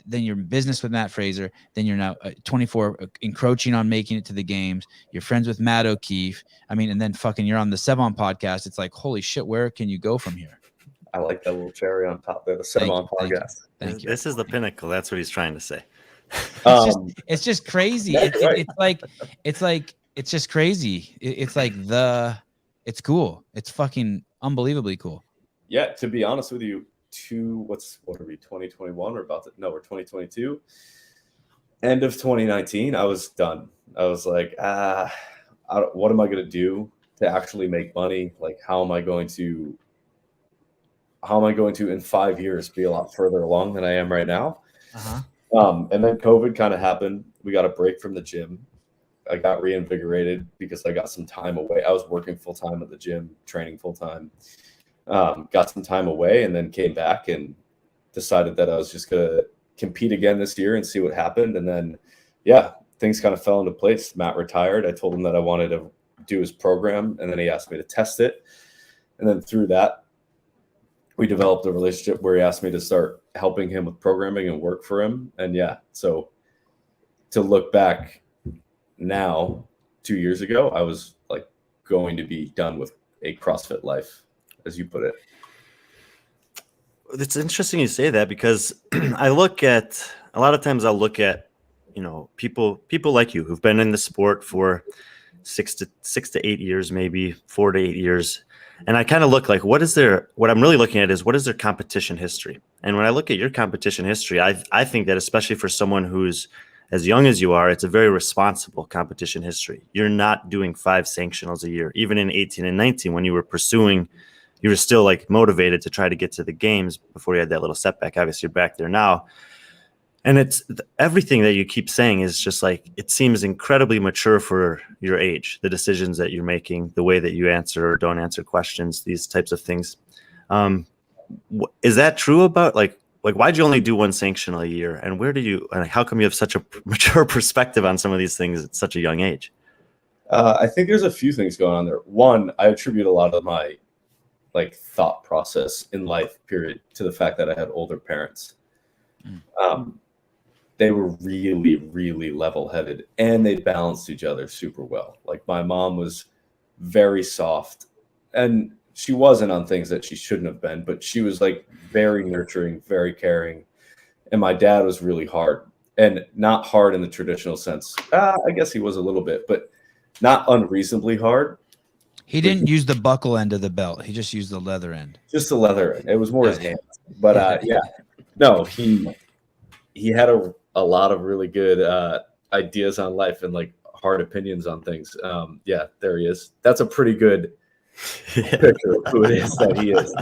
then you're in business with Matt Fraser, then you're now 24 encroaching on making it to the games, you're friends with Matt O'Keefe. I mean, and then fucking you're on the Sevon podcast. It's like, holy shit, where can you go from here? I like that little cherry on top there, the Sevon podcast. Thank you. This is the pinnacle. That's what he's trying to say. It's just crazy. It's just crazy. It's cool. It's fucking unbelievably cool. Yeah, to be honest with you, what are we, 2021? We're 2022. End of 2019, I was done. I was like, what am I going to do to actually make money? Like, how am I going to in 5 years be a lot further along than I am right now? And then COVID kind of happened. We got a break from the gym. I got reinvigorated because I got some time away. I was working full time at the gym, training full time. Got some time away and then came back and decided that I was just going to compete again this year and see what happened. And then, yeah, things kind of fell into place. Matt retired. I told him that I wanted to do his program, and then he asked me to test it. And then through that, we developed a relationship where he asked me to start helping him with programming and work for him. And yeah, so to look back now, 2 years ago, I was like going to be done with a CrossFit life, as you put it. It's interesting you say that, because I look at, a lot of times I'll look at, people like you who've been in the sport for 6 to 8 years, maybe 4 to 8 years. And I kind of look like, what I'm really looking at is what is their competition history? And when I look at your competition history, I think that especially for someone who's as young as you are, it's a very responsible competition history. You're not doing 5 sanctionals a year. Even in 18 and 19, when you were pursuing, you were still like motivated to try to get to the games before you had that little setback. Obviously, you're back there now. And it's everything that you keep saying is just like, it seems incredibly mature for your age, the decisions that you're making, the way that you answer or don't answer questions, these types of things. Is that true about like why'd you only do 1 sanctional a year? And how come you have such a mature perspective on some of these things at such a young age? I think there's a few things going on there. One, I attribute a lot of my thought process in life, period, to the fact that I had older parents. They were really, really level-headed, and they balanced each other super well. Like, my mom was very soft, and she wasn't on things that she shouldn't have been, but she was like very nurturing, very caring. And my dad was really hard, and not hard in the traditional sense. I guess he was a little bit, but not unreasonably hard. He didn't use the buckle end of the belt. He just used the leather end. Just the leather end. It was more his hands. But no, he had a lot of really good ideas on life and like hard opinions on things. There he is. That's a pretty good picture of who it is that he is.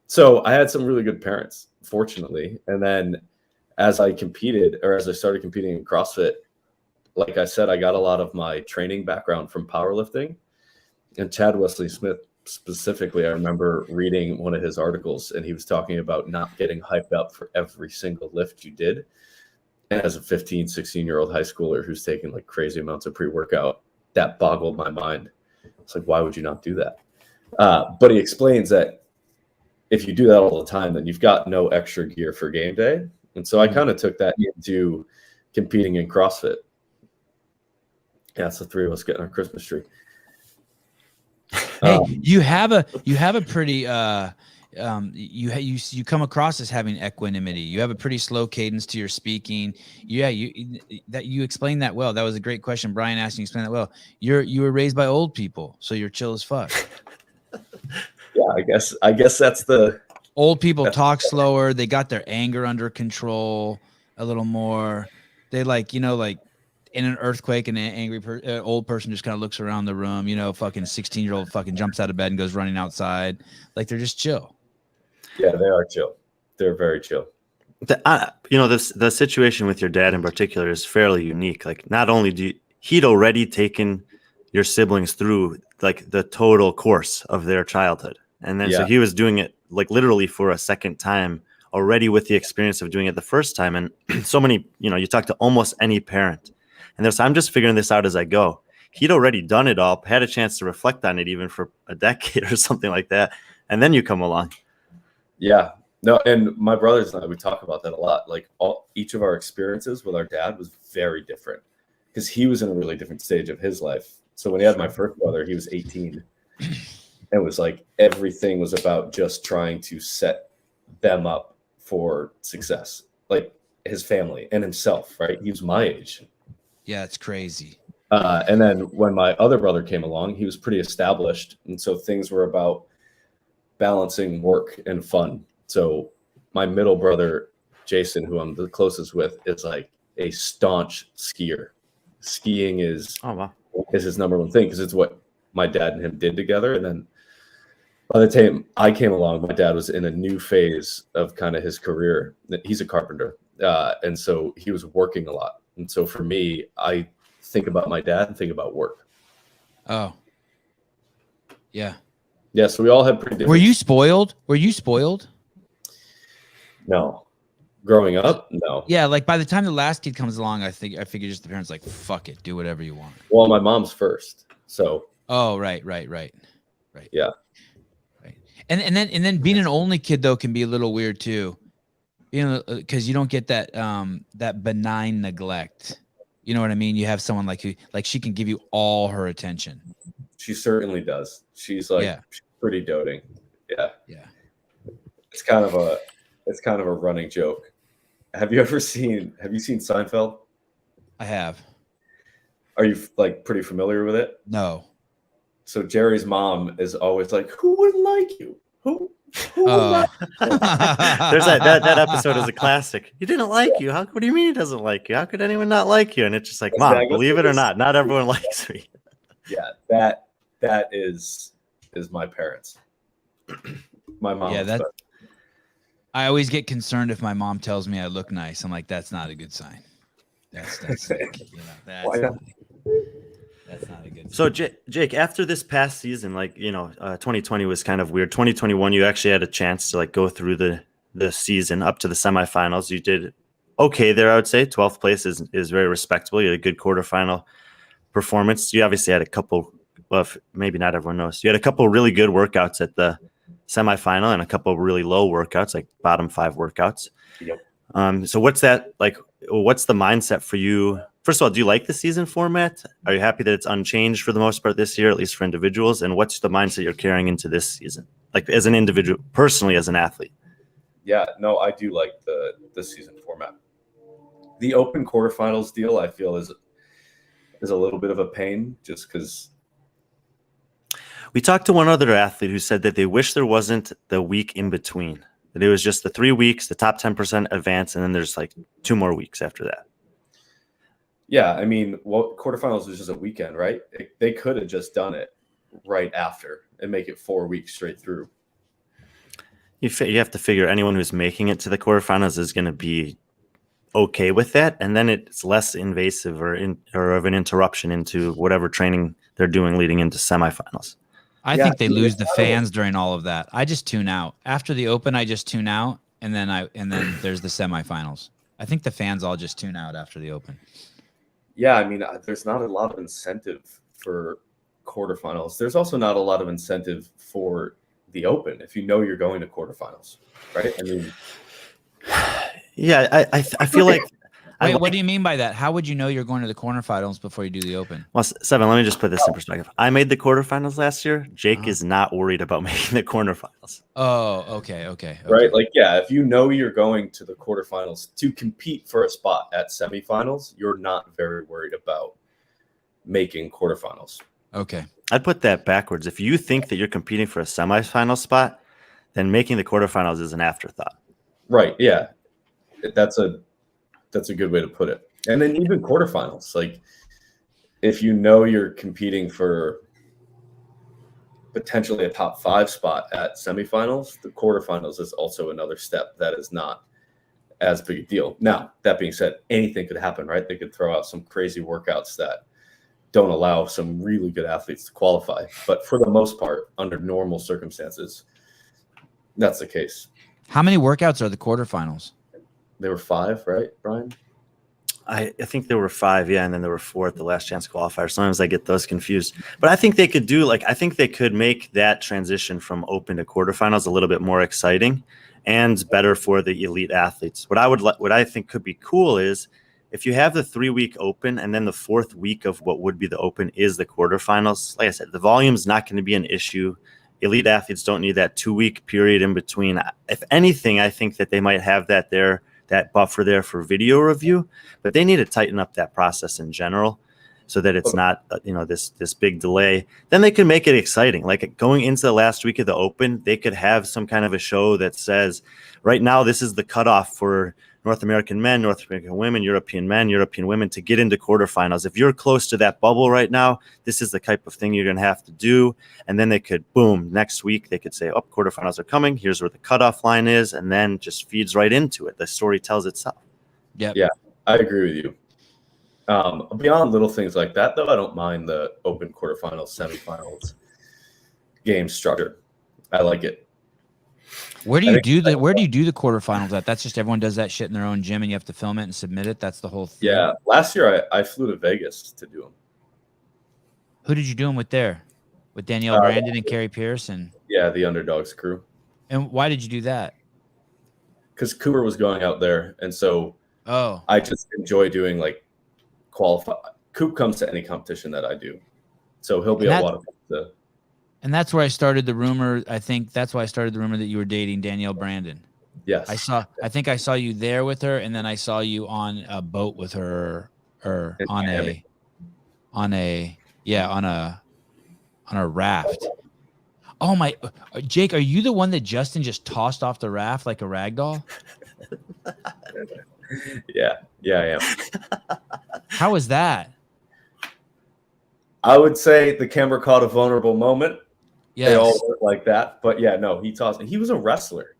So I had some really good parents, fortunately. And then as I started competing in CrossFit, like I said, I got a lot of my training background from powerlifting. And Chad Wesley Smith specifically, I remember reading one of his articles, and he was talking about not getting hyped up for every single lift you did. And as a 15, 16-year-old high schooler who's taking like crazy amounts of pre-workout, that boggled my mind. It's like, why would you not do that? But he explains that if you do that all the time, then you've got no extra gear for game day. And so I kind of took that into competing in CrossFit. Yeah, it's the three of us getting our Christmas tree. Hey, you have a pretty you come across as having equanimity. You have a pretty slow cadence to your speaking. Yeah, you explained that well. That was a great question. Brian asked you to explain that well. You were raised by old people, so you're chill as fuck. Yeah, I guess that's the old people talk slower. They got their anger under control a little more. They like in an earthquake, and an angry old person just kind of looks around the room, fucking 16-year-old fucking jumps out of bed and goes running outside. Like, they're just chill. Yeah, they are chill. They're very chill. The situation with your dad in particular is fairly unique. Like, not only he'd already taken your siblings through like the total course of their childhood. And then so he was doing it like literally for a second time already with the experience of doing it the first time. And so many, you talk to almost any parent. And there's, I'm just figuring this out as I go. He'd already done it all, had a chance to reflect on it even for a decade or something like that. And then you come along. Yeah. No, and my brothers and I, we talk about that a lot. Like each of our experiences with our dad was very different because he was in a really different stage of his life. So when he had my first brother, he was 18. It was like everything was about just trying to set them up for success, like his family and himself, right? He was my age. Yeah, it's crazy. And then when my other brother came along, he was pretty established. And so things were about balancing work and fun. So my middle brother, Jason, who I'm the closest with, is like a staunch skier. Skiing is his number one thing because it's what my dad and him did together. And then by the time I came along, my dad was in a new phase of kind of his career. He's a carpenter. And so he was working a lot. And so for me, I think about my dad and think about work. Oh, yeah. Yeah. So we all have pretty different. Were you spoiled? No. Growing up? No. Yeah. Like by the time the last kid comes along, I figure just the parents like, fuck it, do whatever you want. Well, my mom's first. So. Oh, right. Yeah. Right. And then being an only kid though can be a little weird too. Because you don't get that benign neglect. You know what I mean? You have someone like she can give you all her attention. She certainly does. She's like she's pretty doting. Yeah. Yeah. It's kind of a running joke. Have you seen Seinfeld? I have. Are you like pretty familiar with it? No. So Jerry's mom is always like, "Who wouldn't like you? Who There's that episode is a classic. He didn't like you. What do you mean he doesn't like you? How could anyone not like you? And it's just like, Mom, believe it or not everyone likes me. Yeah, that is my parents. My mom. Yeah, I always get concerned if my mom tells me I look nice. I'm like, that's not a good sign. That's like, Why not? That's not a good sign. So Jake, after this past season, 2020 was kind of weird. 2021, you actually had a chance to like go through the season up to the semifinals. You did okay there, I would say. 12th place is very respectable. You had a good quarterfinal performance. You obviously had a couple of, maybe not everyone knows, you had a couple of really good workouts at the semifinal and a couple of really low workouts, like bottom 5 workouts. Yep. So what's that like? What's the mindset for you? First of all, do you like the season format? Are you happy that it's unchanged for the most part this year, at least for individuals? And what's the mindset you're carrying into this season, like as an individual, personally as an athlete? Yeah, no, I do like the season format. The open quarterfinals deal, I feel, is a little bit of a pain just because. We talked to one other athlete who said that they wish there wasn't the week in between, that it was just the 3 weeks, the top 10% advance, and then there's like 2 more weeks after that. Yeah, I mean, quarterfinals was just a weekend, right? They could have just done it right after and make it 4 weeks straight through. You have to figure anyone who's making it to the quarterfinals is going to be okay with that, and then it's less invasive or of an interruption into whatever training they're doing leading into semifinals. I think they lose the fans during all of that. I just tune out after the open. I just tune out, and then there's the semifinals. I think the fans all just tune out after the open. Yeah, I mean, there's not a lot of incentive for quarterfinals. There's also not a lot of incentive for the open if you know you're going to quarterfinals, right? I mean, Yeah, I feel like. Wait, what do you mean by that? How would you know you're going to the quarterfinals before you do the open? Well, Seven, let me just put this in perspective. I made the quarterfinals last year. Jake is not worried about making the quarterfinals. Oh, okay. Right? Like, yeah, if you know you're going to the quarterfinals to compete for a spot at semifinals, you're not very worried about making quarterfinals. Okay. I'd put that backwards. If you think that you're competing for a semifinal spot, then making the quarterfinals is an afterthought. Right. Yeah. That's a good way to put it. And then even quarterfinals, like if you know you're competing for potentially a top 5 spot at semifinals, the quarterfinals is also another step that is not as big a deal. Now, that being said, anything could happen, right? They could throw out some crazy workouts that don't allow some really good athletes to qualify. But for the most part, under normal circumstances, that's the case. How many workouts are the quarterfinals? There were 5, right, Brian? I think there were 5, yeah, and then there were 4 at the last chance qualifier. Sometimes I get those confused. But I think they could I think they could make that transition from open to quarterfinals a little bit more exciting and better for the elite athletes. What I think could be cool is if you have the 3-week open and then the 4th week of what would be the open is the quarterfinals. Like I said, the volume's not going to be an issue. Elite athletes don't need that 2-week period in between. If anything, I think that they might have that buffer there for video review, but they need to tighten up that process in general so that it's not, this big delay. Then they can make it exciting. Like going into the last week of the open, they could have some kind of a show that says, right now, this is the cutoff for North American men, North American women, European men, European women to get into quarterfinals. If you're close to that bubble right now, this is the type of thing you're going to have to do. And then they could, boom, next week, they could say, oh, quarterfinals are coming. Here's where the cutoff line is. And then just feeds right into it. The story tells itself. Yep. Yeah, I agree with you. Beyond little things like that, though, I don't mind the open quarterfinals, semifinals game structure. I like it. Where do you do the quarterfinals at? That's just everyone does that shit in their own gym and you have to film it and submit it. That's the whole thing. Yeah. Last year I flew to Vegas to do them. Who did you do them with there? With Danielle Brandon and Carrie Pearson? Yeah, the Underdogs crew. And why did you do that? Because Cooper was going out there, and so I just enjoy doing like qualify. Coop comes to any competition that I do, so he'll be at Wodapalooza. And that's where I started the rumor. I think that's why I started the rumor that you were dating Danielle Brandon. Yes, I think I saw you there with her, and then I saw you on a boat with her, or on a raft. Oh my, Jake, are you the one that Justin just tossed off the raft like a rag doll? Yeah, I am. How was that? I would say the camera caught a vulnerable moment. Yes. They all look like that, but yeah, no, he tossed. He was a wrestler.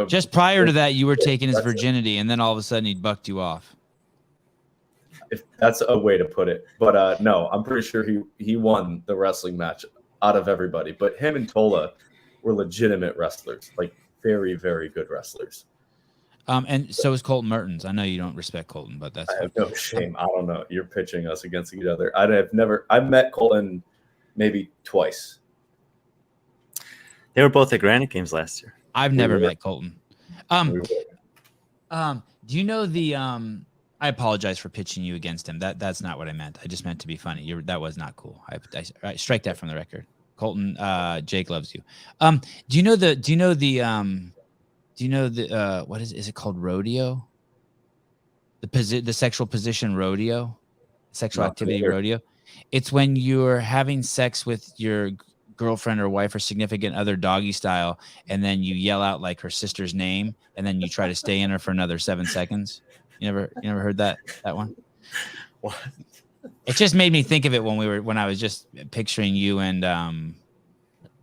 Just prior to that, you were taking his virginity, and then all of a sudden he bucked you off. If that's a way to put it, but no, I'm pretty sure he won the wrestling match out of everybody. But him and Tola were legitimate wrestlers, like very, very good wrestlers. And so is Colton Mertens. I know you don't respect Colton, but that's. I have no shame. I don't know. You're pitching us against each other. I've met Colton maybe twice. They were both at Granite Games last year. I've never met Colton. Do you know the I apologize for pitching you against him. That's not what I meant. I just meant to be funny. That was not cool. I strike that from the record. Colton, Jake loves you. Do you know the what is it called? Rodeo? The sexual position rodeo? Sexual activity rodeo? It's when you're having sex with your girlfriend or wife or significant other doggy style, and then you yell out like her sister's name, and then you try to stay in her for another 7 seconds. You never heard that one? What? It just made me think of it when I was just picturing you and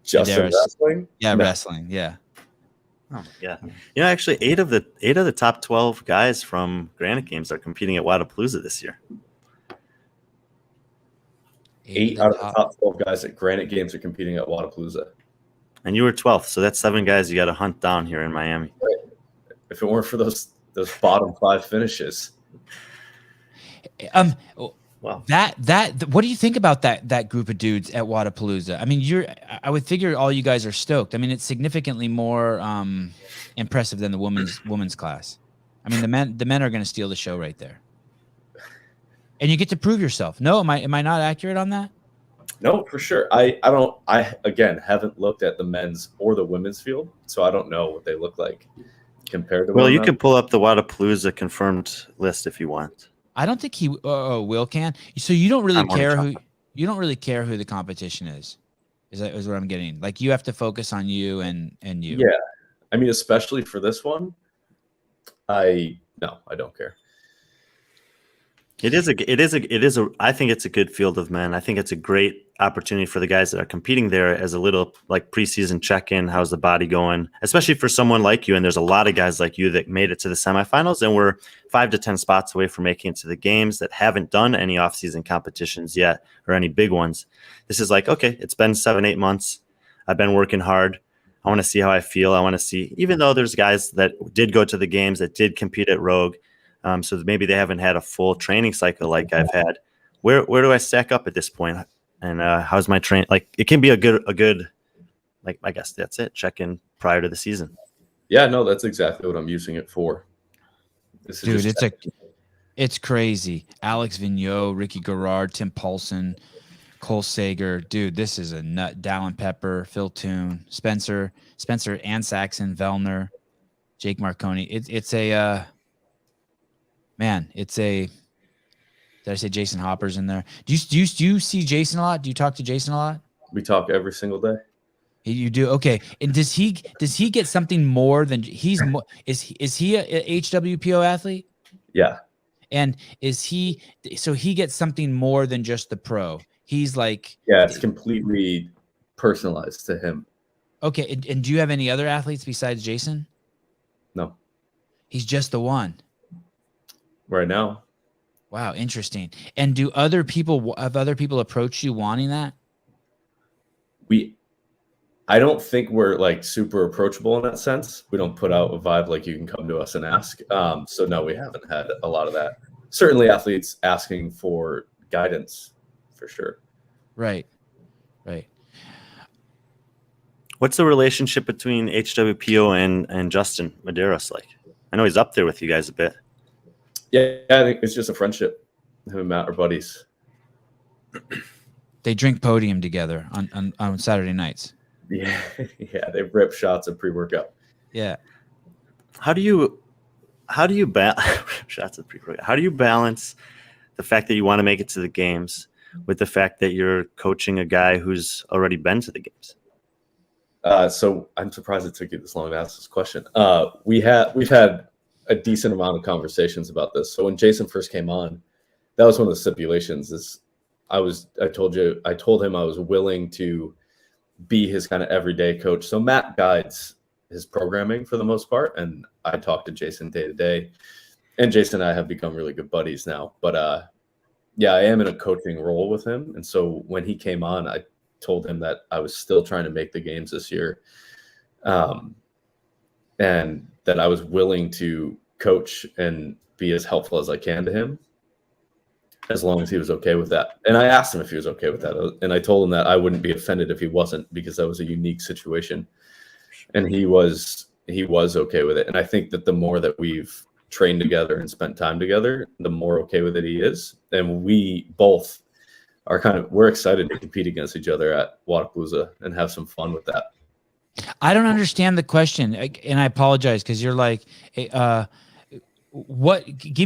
Justin wrestling. Yeah, no. Wrestling. Yeah. Oh yeah. Actually, 8 of the top 12 guys from Granite Games are competing at Wodapalooza this year. 8 out of the top 12 guys at Granite Games are competing at Wodapalooza. And you were 12th, so that's 7 guys you got to hunt down here in Miami. Right. If it weren't for those bottom 5 finishes. Wow. What do you think about that group of dudes at Wodapalooza? I mean, I would figure all you guys are stoked. I mean, it's significantly more impressive than the women's class. I mean, the men are going to steal the show right there. And you get to prove yourself. No, am I not accurate on that? No, for sure. I again haven't looked at the men's or the women's field, so I don't know what they look like compared to Well, one you another. could pull up the Wodapalooza confirmed list if you want. I don't think he Will can. So you don't really I'm on care top. who the competition is. Is what I'm getting. Like you have to focus on you and you. Yeah. I mean, especially for this one, I don't care. I think it's a good field of men. I think it's a great opportunity for the guys that are competing there as a little like preseason check-in. How's the body going? Especially for someone like you. And there's a lot of guys like you that made it to the semifinals and we're 5 to 10 spots away from making it to the games that haven't done any off-season competitions yet or any big ones. This is like, okay, it's been 7-8 months. I've been working hard. I want to see how I feel. I want to see, even though there's guys that did go to the games that did compete at Rogue, so maybe they haven't had a full training cycle like I've had. Where do I stack up at this point? And how's my train? Like it can be a good, like I guess that's it. Check in prior to the season. Yeah, no, that's exactly what I'm using it for. Dude, it's crazy. Alex Vigneault, Ricky Garrard, Tim Paulson, Cole Sager. Dude, this is a nut. Dallin Pepper, Phil Toon, Spencer and Saxon, Vellner, Jake Marconi. It's a man, it's a. Did I say Jason Hopper's in there? Do you see Jason a lot? Do you talk to Jason a lot? We talk every single day. You do? Okay. And does he get something more than is he a HWPO athlete? Yeah. And so he gets something more than just the pro. He's like, yeah, it's completely personalized to him. Okay. And do you have any other athletes besides Jason? No. He's just the one. Right now. Wow, interesting. And have other people approached you wanting that? I don't think we're like super approachable in that sense. We don't put out a vibe like you can come to us and ask. So no, we haven't had a lot of that. Certainly athletes asking for guidance for sure. Right. What's the relationship between HWPO and Justin Medeiros like? I know he's up there with you guys a bit. Yeah, I think it's just a friendship. Him and Matt are buddies. They drink podium together on Saturday nights. Yeah, they rip shots of pre-workout. Yeah. How do you shots of pre-workout? How do you balance the fact that you want to make it to the games with the fact that you're coaching a guy who's already been to the games? So I'm surprised it took you this long to ask this question. We've had a decent amount of conversations about this. So when Jason first came on, that was one of the stipulations. I told him I was willing to be his kind of everyday coach. So Matt guides his programming for the most part, and I talk to Jason day to day. And Jason and I have become really good buddies now. But yeah, I am in a coaching role with him. And so when he came on, I told him that I was still trying to make the games this year. And that I was willing to coach and be as helpful as I can to him, as long as he was okay with that. And I asked him if he was okay with that. And I told him that I wouldn't be offended if he wasn't, because that was a unique situation. And he was okay with it. And I think that the more that we've trained together and spent time together, the more okay with it he is. And we both are we're excited to compete against each other at Wodapalooza and have some fun with that. I don't understand the question, and I apologize because you're like, give me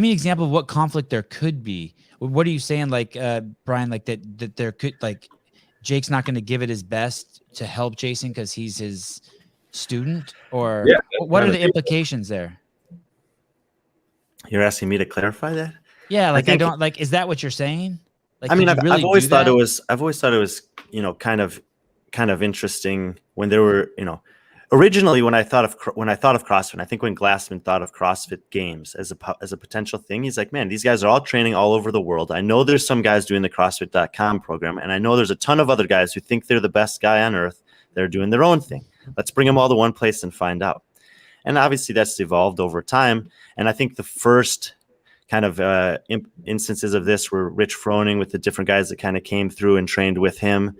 an example of what conflict there could be. What are you saying, like Brian, like that there could, like, Jake's not going to give it his best to help Jason because he's his student, or yeah, what are the implications there? You're asking me to clarify that? Yeah, like I don't like. Is that what you're saying? Like, I mean, I've always thought it was kind of interesting when there were, originally when I thought of CrossFit, and I think when Glassman thought of CrossFit Games as a potential thing, he's like, man, these guys are all training all over the world. I know there's some guys doing the CrossFit.com program, and I know there's a ton of other guys who think they're the best guy on earth. They're doing their own thing. Let's bring them all to one place and find out. And obviously that's evolved over time. And I think the first kind of instances of this were Rich Froning with the different guys that kind of came through and trained with him.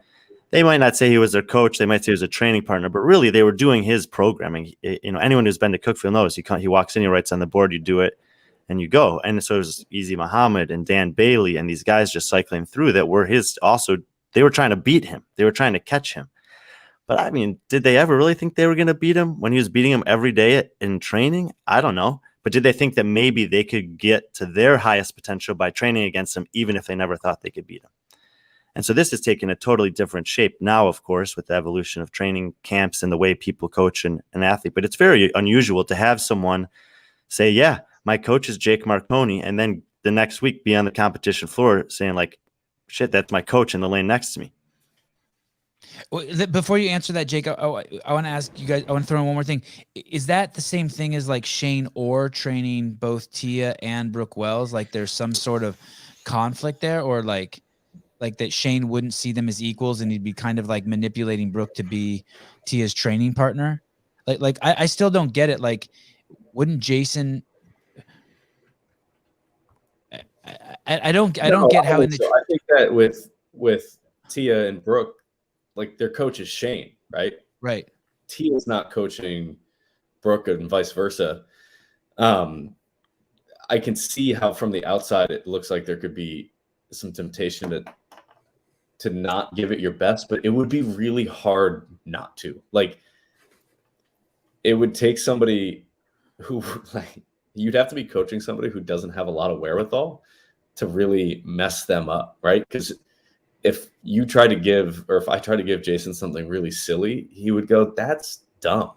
they might not say he was their coach. They might say he was a training partner, but really they were doing his programming. Anyone who's been to Cookeville knows he walks in, he writes on the board, you do it, and you go. And so it was Easy Muhammad and Dan Bailey and these guys just cycling through that were his. Also, they were trying to beat him. They were trying to catch him. But I mean, did they ever really think they were going to beat him when he was beating him every day in training? I don't know. But did they think that maybe they could get to their highest potential by training against him, even if they never thought they could beat him? And so this is taking a totally different shape now, of course, with the evolution of training camps and the way people coach an athlete. But it's very unusual to have someone say, yeah, my coach is Jake Marconi, and then the next week be on the competition floor saying like, shit, that's my coach in the lane next to me. Well, before you answer that, Jake, I want to ask you guys, I want to throw in one more thing. Is that the same thing as like Shane Orr training both Tia and Brooke Wells? Like there's some sort of conflict there, or like that Shane wouldn't see them as equals and he'd be kind of like manipulating Brooke to be Tia's training partner? Like I still don't get it. Like, wouldn't Jason? I don't get how in the. I think that with Tia and Brooke, like their coach is Shane, right? Right. Tia's not coaching Brooke and vice versa. I can see how from the outside it looks like there could be some temptation to not give it your best, but it would be really hard not to. Like, it would take somebody who, like, you'd have to be coaching somebody who doesn't have a lot of wherewithal to really mess them up, right? Because if you try to give, or if I try to give Jason something really silly, he would go, that's dumb.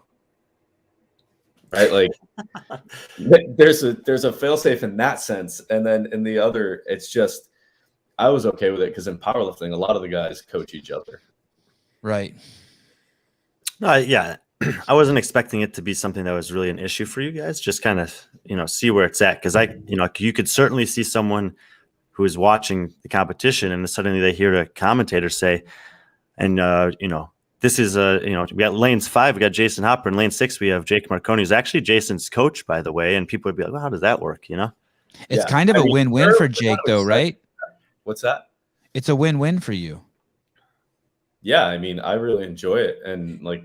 Right? Like there's a fail-safe in that sense. And then in the other, it's just, I was okay with it because in powerlifting, a lot of the guys coach each other. Right. No, yeah. I wasn't expecting it to be something that was really an issue for you guys. Just kind of, see where it's at. Because you could certainly see someone who is watching the competition and suddenly they hear a commentator say, and this is we got lanes 5, we got Jason Hopper, and lane 6 we have Jake Marconi, who's actually Jason's coach, by the way. And people would be like, well, how does that work? It's kind of a win-win for Jake, though, right? What's that? It's a win-win for you. Yeah, I mean, I really enjoy it, and like.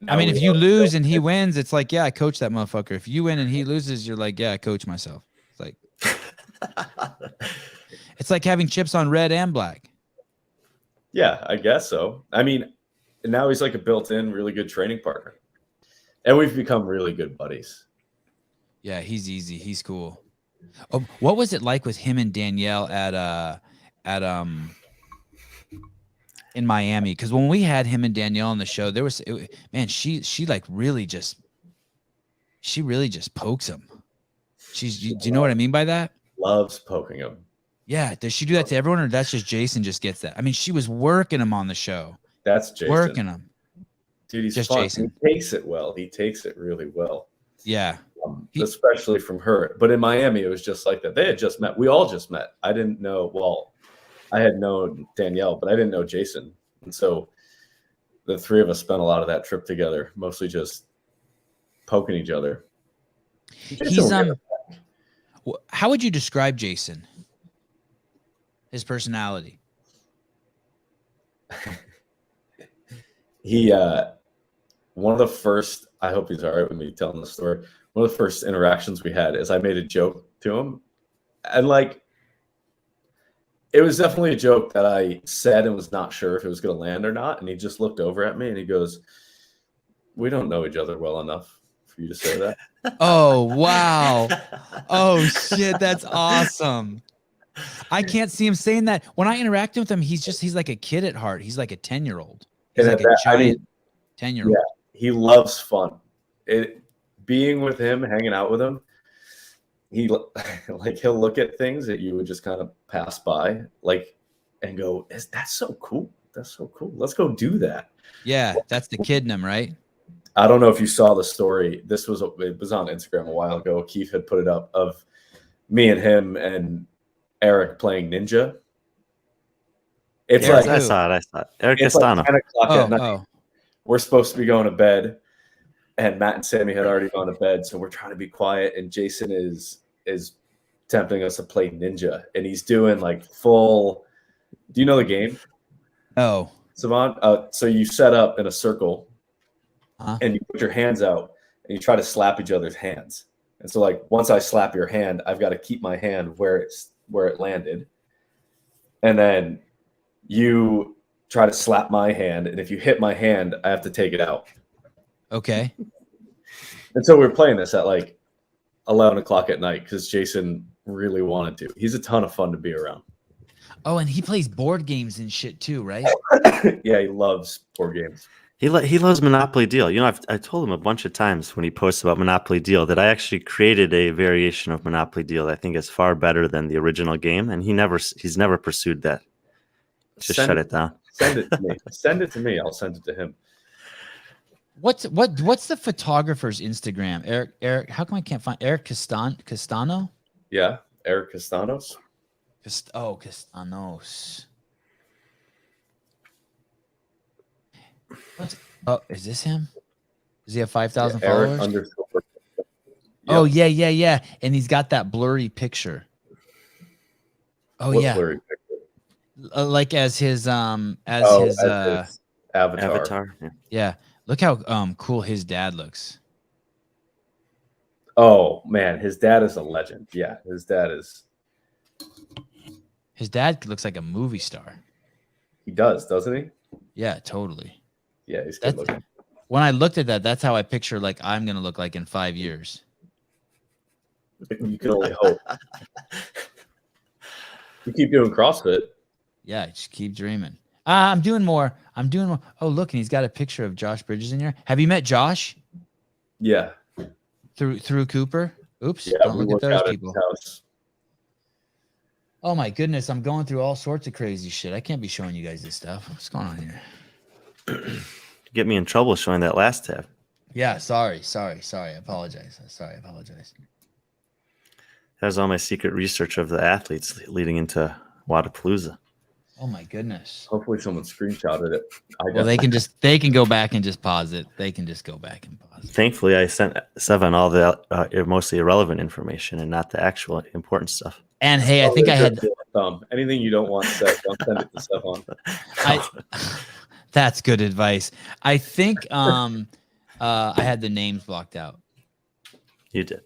I mean, if you lose and he wins, it's like, yeah, I coach that motherfucker. If you win and he loses, you're like, yeah, I coach myself. It's like, it's like having chips on red and black. Yeah, I guess so. I mean, now he's like a built-in, really good training partner, and we've become really good buddies. Yeah, he's easy. He's cool. Oh, what was it like with him and Danielle at in Miami? Because when we had him and Danielle on the show, there was she like really just pokes him. Do you know what I mean by that? Loves poking him. Yeah, does she do that to everyone, or that's just Jason just gets that? I mean, she was working him on the show. That's Jason. Working him. Dude, he's just fun. Jason. He takes it well. He takes it really well. Yeah. Especially from her. But in Miami, it was just like that. They had just met. We all just met. I didn't know. Well, I had known Danielle, but I didn't know Jason. And so the three of us spent a lot of that trip together, mostly just poking each other. He's how would you describe Jason? His personality. He one of the first, I hope he's all right with me telling the story. One of the first interactions we had is I made a joke to him. And like, it was definitely a joke that I said and was not sure if it was going to land or not. And he just looked over at me and he goes, we don't know each other well enough for you to say that. Oh, wow. Oh, shit. That's awesome. I can't see him saying that. When I interact with him, he's like a kid at heart. He's like a 10-year-old. He's like a giant 10-year-old. Yeah, he loves fun. Being with him, hanging out with him, he'll look at things that you would just kind of pass by, like, and go, that's so cool. That's so cool. Let's go do that. Yeah, that's the kid in him, right? I don't know if you saw the story. It was on Instagram a while ago. Keith had put it up of me and him and Eric playing Ninja. It's like I saw it. Eric Castano. Like 10 o'clock at night. We're supposed to be going to bed, and Matt and Sammy had already gone to bed, so we're trying to be quiet. And Jason is tempting us to play Ninja, and he's doing like full. Do you know the game? Oh, Savant, so you set up in a circle Huh? and you put your hands out and you try to slap each other's hands. And so like once I slap your hand, I've got to keep my hand where it landed. And then you try to slap my hand. And if you hit my hand, I have to take it out. Okay. And so we were playing this at like 11 o'clock at night because Jason really wanted to. He's a ton of fun to be around. Oh, and he plays board games and shit too, right? Yeah, he loves board games. He loves Monopoly Deal. You know, I told him a bunch of times when he posts about Monopoly Deal that I actually created a variation of Monopoly Deal that I think is far better than the original game, and he's never pursued that. Just shut it down. Send it to me. Send it to me. I'll send it to him. What's the photographer's Instagram? Eric, how come I can't find Eric Castano? Yeah, Eric Castanos. Castanos. Oh, is this him? Does he have 5,000 followers? Eric _ Yep. Oh yeah. And he's got that blurry picture. Oh What yeah. blurry picture? Like as his his avatar. Yeah. Look how cool his dad looks. Oh man, his dad is a legend. Yeah, his dad looks like a movie star. He does, doesn't he? Yeah, totally. Yeah, he's good looking. When I looked at that, that's how I picture like I'm gonna look like in 5 years. You can only hope. You keep doing CrossFit. Yeah, just keep dreaming. I'm doing more. Oh, look, and he's got a picture of Josh Bridges in here. Have you met Josh? Yeah. Through Cooper? Oops. Yeah, don't we look at work those out people. at his house. Oh my goodness, I'm going through all sorts of crazy shit. I can't be showing you guys this stuff. What's going on here? Get me in trouble showing that last tab. Yeah, sorry. I apologize. That was all my secret research of the athletes leading into Wodapalooza. Oh my goodness. Hopefully someone screenshotted it. Well, they can go back and just pause it. They can just go back and pause it. Thankfully, I sent Sevan all the mostly irrelevant information and not the actual important stuff. And hey, I think I had anything you don't want said, don't send it to Stefan. That's good advice. I think I had the names blocked out. You did.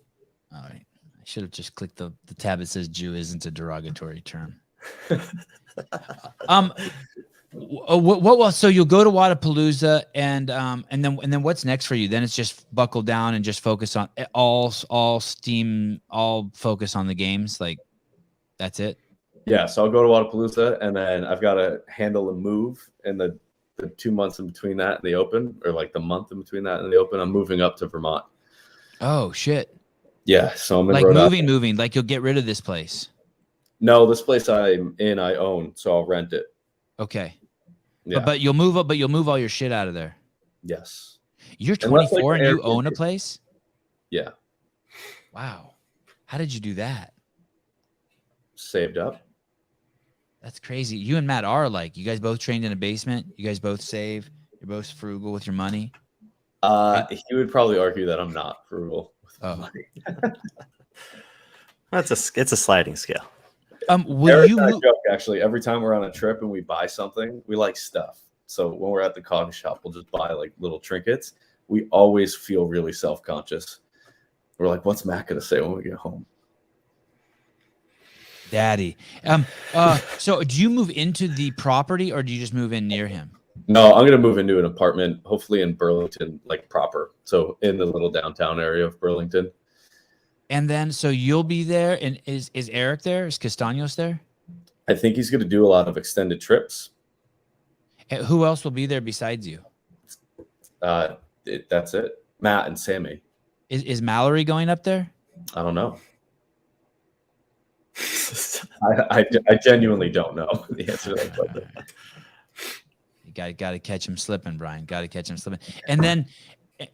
All right. I should have just clicked the tab that says Jew isn't a derogatory term. So you'll go to Wodapalooza and then what's next for you? Then it's just buckle down and just focus on all focus on the games. Like that's it. Yeah. So I'll go to Wodapalooza and then I've got to handle a move in the 2 months in between that and the Open, or like the month in between that and the Open. I'm moving up to Vermont. Oh shit. Yeah. So I'm in like Rhode moving. Like you'll get rid of this place. No, this place I'm in, I own, so I'll rent it. Okay. Yeah. But you'll move up, but you'll move all your shit out of there. Yes. You're 24 and you own a place? Yeah. Wow. How did you do that? Saved up. That's crazy. You and Matt are like, you guys both trained in a basement. You guys both save. You're both frugal with your money. He would probably argue that I'm not frugal with my money. It's a sliding scale. Eric and I joke, actually, every time we're on a trip and we buy something, we like stuff. So when we're at the coffee shop, we'll just buy like little trinkets. We always feel really self-conscious. We're like, what's Matt going to say when we get home? Daddy. So do you move into the property or do you just move in near him? No, I'm going to move into an apartment, hopefully in Burlington, like proper. So in the little downtown area of Burlington. And then, so you'll be there, and is Eric there? Is Castaños there? I think he's going to do a lot of extended trips. And who else will be there besides you? That's it. Matt and Sammy. Is Mallory going up there? I don't know. I genuinely don't know the answer to that question. You got to catch him slipping, Brian. Got to catch him slipping. And then.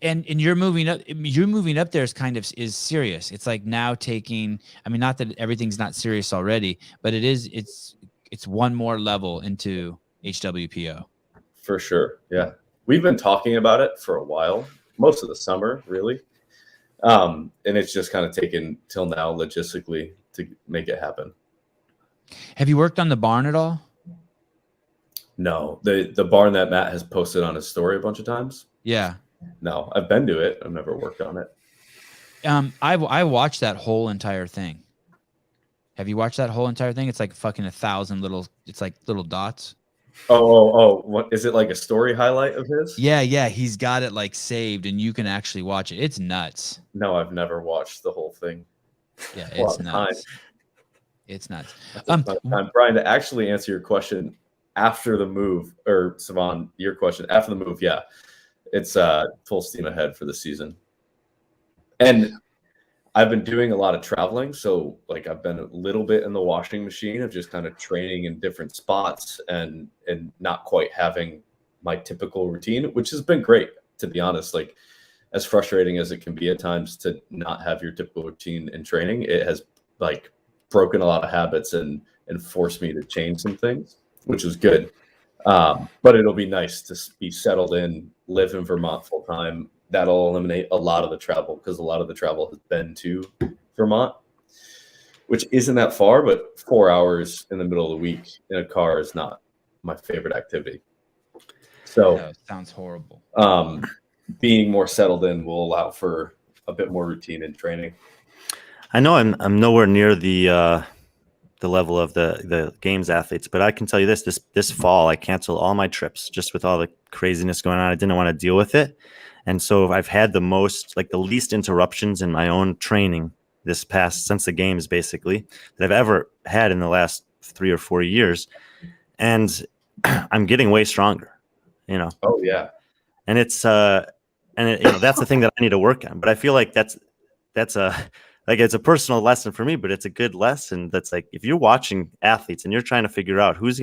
And you're moving up. You're moving up there is serious. It's like now taking. I mean, not that everything's not serious already, but it is. It's one more level into HWPO. For sure, yeah. We've been talking about it for a while, most of the summer, really, and it's just kind of taken till now logistically to make it happen. Have you worked on the barn at all? No, the barn that Matt has posted on his story a bunch of times. Yeah. No, I've been to it. I've never worked on it. I watched that whole entire thing. Have you watched that whole entire thing? It's like fucking 1,000 little. It's like little dots. Oh! What is it, like a story highlight of his? Yeah. He's got it like saved, and you can actually watch it. It's nuts. No, I've never watched the whole thing. Yeah, A lot it's of nuts. time. It's nuts. That's a ton of time. Brian, to actually answer your question after the move, or Savan, your question after the move, yeah, it's full steam ahead for the season. And I've been doing a lot of traveling, so like I've been a little bit in the washing machine of just kind of training in different spots and not quite having my typical routine, which has been great, to be honest. Like, as frustrating as it can be at times to not have your typical routine in training, it has like broken a lot of habits and forced me to change some things, which was good. But it'll be nice to be settled in, live in Vermont full time. That'll eliminate a lot of the travel, because a lot of the travel has been to Vermont, which isn't that far, but 4 hours in the middle of the week in a car is not my favorite activity. So No, it sounds horrible. Being more settled in will allow for a bit more routine in training. I know I'm nowhere near the level of the games athletes, but I can tell you this fall I canceled all my trips just with all the craziness going on. I didn't want to deal with it. And so I've had the least interruptions in my own training since the games, basically, that I've ever had in the last 3 or 4 years. And I'm getting way stronger, Oh yeah. And it's that's the thing that I need to work on. But I feel like that's it's a personal lesson for me, but it's a good lesson. That's like, if you're watching athletes and you're trying to figure out who's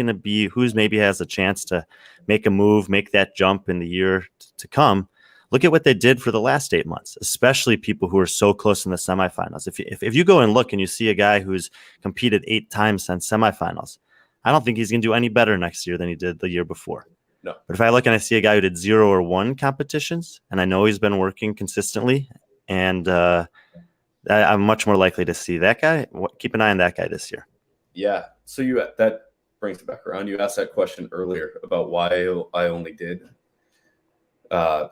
maybe has a chance to make a move, make that jump in the year to come, look at what they did for the last 8 months, especially people who are so close in the semifinals. If you go and look and you see a guy who's competed 8 times since semifinals, I don't think he's going to do any better next year than he did the year before. No. But if I look and I see a guy who did 0 or 1 competitions, and I know he's been working consistently, and I'm much more likely to see that guy. Keep an eye on that guy this year. Yeah. So that brings it back around. You asked that question earlier about why I only did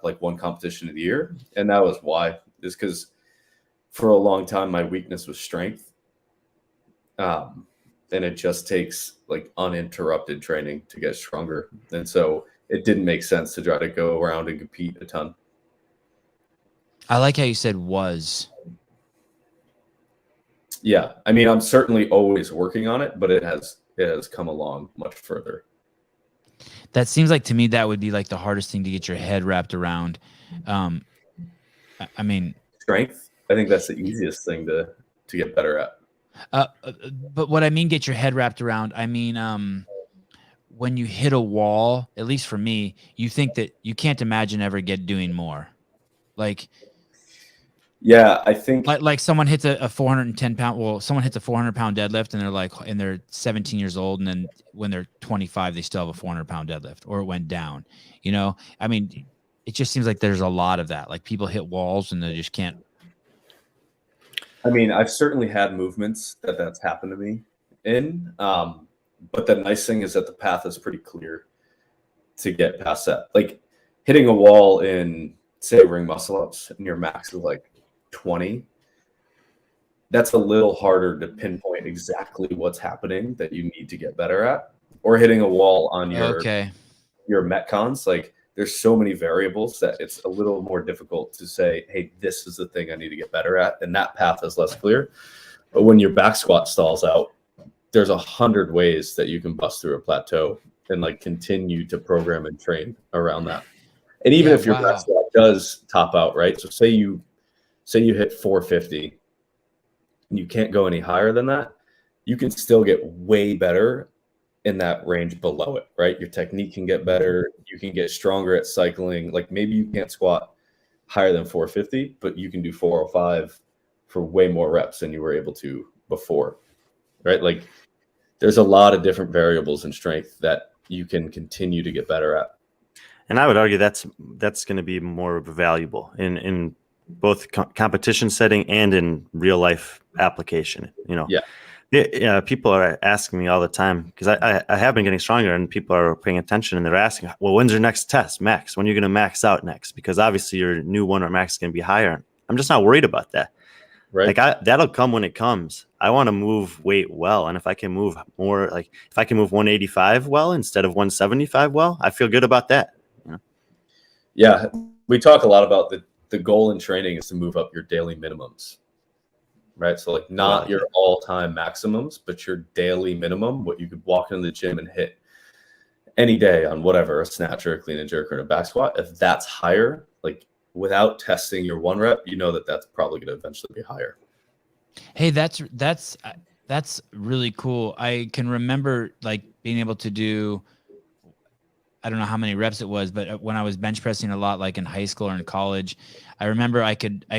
like 1 competition of the year. And that was why, is because for a long time, my weakness was strength. And it just takes like uninterrupted training to get stronger. And so it didn't make sense to try to go around and compete a ton. I like how you said was. Yeah. I mean, I'm certainly always working on it, but it has come along much further. That seems like, to me, that would be like the hardest thing to get your head wrapped around. I mean, strength. I think that's the easiest thing to get better at. But what I mean, get your head wrapped around, I mean, when you hit a wall, at least for me, you think that you can't imagine ever doing more. Like, yeah, I think like someone hits a 410 pound. Well, someone hits a 400 pound deadlift, and they're 17 years old, and then when they're 25, they still have a 400 pound deadlift, or it went down. I mean, it just seems like there's a lot of that. Like, people hit walls and they just can't. I mean, I've certainly had movements that's happened to me in, but the nice thing is that the path is pretty clear to get past that. Like, hitting a wall in, say, ring muscle ups and your max is like 20, that's a little harder to pinpoint exactly what's happening that you need to get better at. Or hitting a wall on your metcons, like, there's so many variables that it's a little more difficult to say, hey, this is the thing I need to get better at, and that path is less clear. But when your back squat stalls out, there's 100 ways that you can bust through a plateau and like continue to program and train around that. And even if your back squat does top out, right? So say you hit 450 and you can't go any higher than that, you can still get way better in that range below it, right? Your technique can get better. You can get stronger at cycling. Like, maybe you can't squat higher than 450, but you can do 405 for way more reps than you were able to before, right? Like, there's a lot of different variables in strength that you can continue to get better at. And I would argue that's going to be more valuable in both competition setting and in real life application. Yeah. Yeah, people are asking me all the time because I have been getting stronger, and people are paying attention, and they're asking, well, when's your next test, max? When are you going to max out next? Because obviously your new 1 rep max is going to be higher. I'm just not worried about that. Right. Like that'll come when it comes. I want to move weight well, and if I can move more, like if I can move 185 well instead of 175 well, I feel good about that. You know? Yeah, we talk a lot about the goal in training is to move up your daily minimums, right? So like not your all-time maximums, but your daily minimum, what you could walk into the gym and hit any day on whatever, a snatch or a clean and jerk or a back squat. If that's higher, like without testing your 1 rep, you know that that's probably going to eventually be higher. Hey, that's really cool. I can remember like being able to do, I don't know how many reps it was, but when I was bench pressing a lot, like in high school or in college, I remember I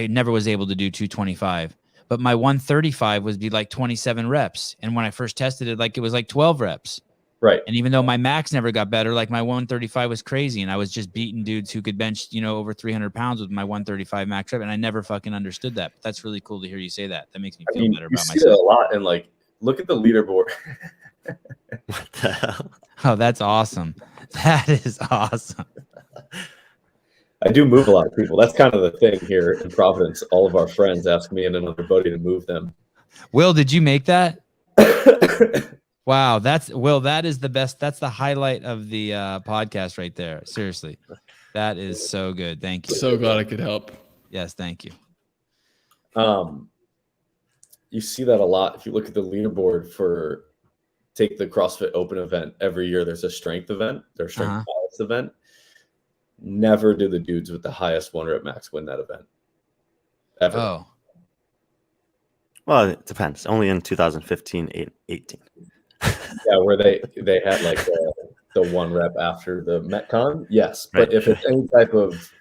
never was able to do 225, but my 135 would be like 27 reps. And when I first tested it, like it was like 12 reps. Right. And even though my max never got better, like my 135 was crazy. And I was just beating dudes who could bench, over 300 pounds with my 135 max rep. And I never fucking understood that. But that's really cool to hear you say that. That makes me feel better about myself. You see it a lot, and like, look at the leaderboard. What the hell? Oh, that's awesome. That is awesome. I do move a lot of people. That's kind of the thing here in Providence. All of our friends ask me and another buddy to move them. Will, did you make that? Wow, that is the best. That's the highlight of the podcast right there. Seriously, that is so good. Thank you. So glad I could help. Yes, thank you. You see that a lot. If you look at the leaderboard for take the CrossFit Open event, every year there's a strength event, there's strength bias event. Never do the dudes with the highest 1 rep max win that event. Ever. Oh. Well, it depends. Only in 2015, 18. Yeah, where they had like the 1 rep after the Metcon. Yes, but Right. if it's any type of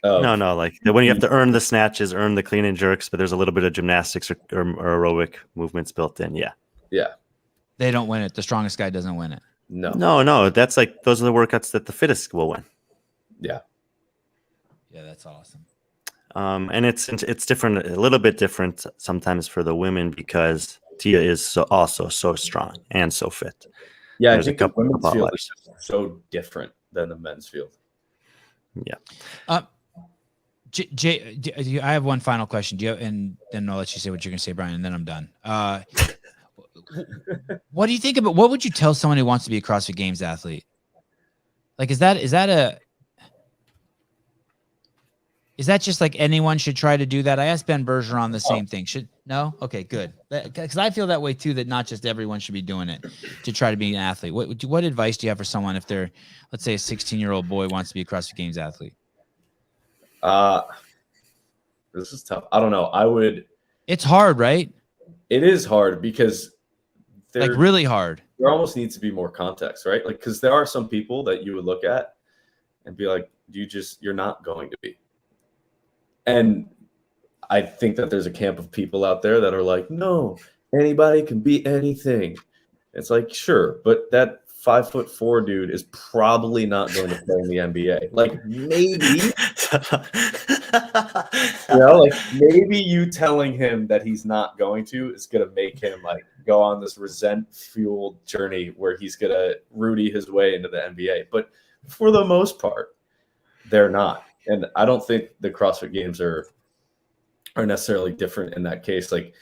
no, like when you have to earn the snatches, earn the clean and jerks, but there's a little bit of gymnastics or aerobic movements built in. Yeah. They don't win it. The strongest guy doesn't win it. No. That's like those are the workouts that the fittest will win. Yeah, that's awesome. And it's different, a little bit different sometimes for the women because Tia is also so strong and so fit. Yeah, There's I think the women's field is so different than the men's field. Yeah. Jay, I have one final question. Do you have, and then I'll let you say what you're going to say, Brian, and then I'm done. What do you think about, what would you tell someone who wants to be a CrossFit Games athlete? Like, is that just like anyone should try to do that? I asked Ben Bergeron the same thing. No? Okay, good. Because I feel that way too, that not just everyone should be doing it to try to be an athlete. What advice do you have for someone if they're, let's say a 16-year-old boy wants to be a CrossFit Games athlete? This is tough. I don't know. It's hard, right? It is hard because like really hard. There almost needs to be more context, right? Like, because there are some people that you would look at and be like, you're not going to be. And I think that there's a camp of people out there that are like, no, anybody can be anything. It's like, sure, but that 5'4" dude is probably not going to play in the NBA. Like maybe, like maybe you telling him that he's not going to is going to make him like go on this resent-fueled journey where he's going to Rudy his way into the NBA. But for the most part, they're not. And I don't think the CrossFit Games are necessarily different in that case. Like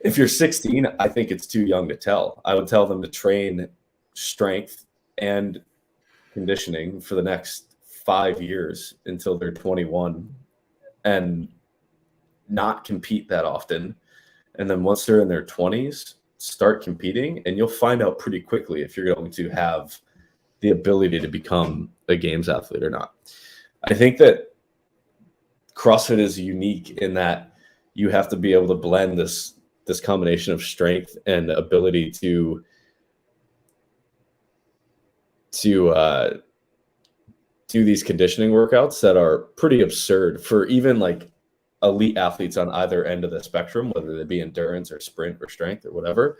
if you're 16, I think it's too young to tell. I would tell them to train strength and conditioning for the next 5 years until they're 21 and not compete that often. And then once they're in their 20s, start competing, and you'll find out pretty quickly if you're going to have the ability to become a games athlete or not. I think that CrossFit is unique in that you have to be able to blend this combination of strength and ability to do these conditioning workouts that are pretty absurd for even like elite athletes on either end of the spectrum, whether they be endurance or sprint or strength or whatever.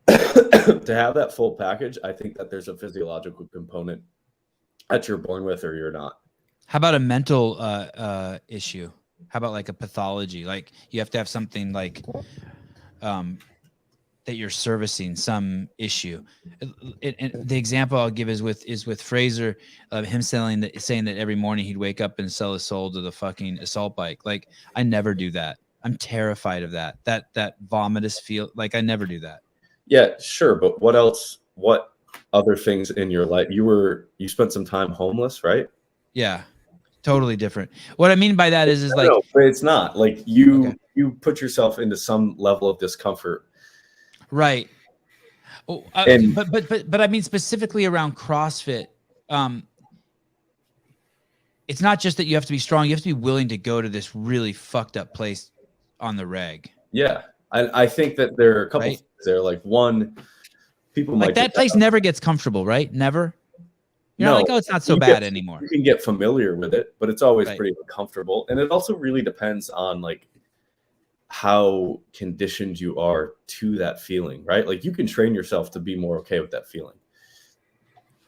To have that full package, I think that there's a physiological component that you're born with or you're not. How about a mental issue? How about like a pathology? Like you have to have something like that you're servicing some issue. And the example I'll give is with Fraser, him saying that every morning he'd wake up and sell his soul to the fucking assault bike. Like, I never do that. I'm terrified of that vomitous feel. Like, I never do that. Yeah, sure. But what else? What other things in your life? You spent some time homeless, right? Yeah, totally different. What I mean by that is like, no, but it's not like you put yourself into some level of discomfort. Right. Oh, but I mean specifically around CrossFit. It's not just that you have to be strong. You have to be willing to go to this really fucked up place on the reg. Yeah. I think that there are a couple things there. Like, one, people like might that place never gets comfortable, right? Never. You're not like, oh, it's not so bad anymore. You can get familiar with it, but it's always pretty uncomfortable. And it also really depends on like how conditioned you are to that feeling, right? Like, you can train yourself to be more okay with that feeling.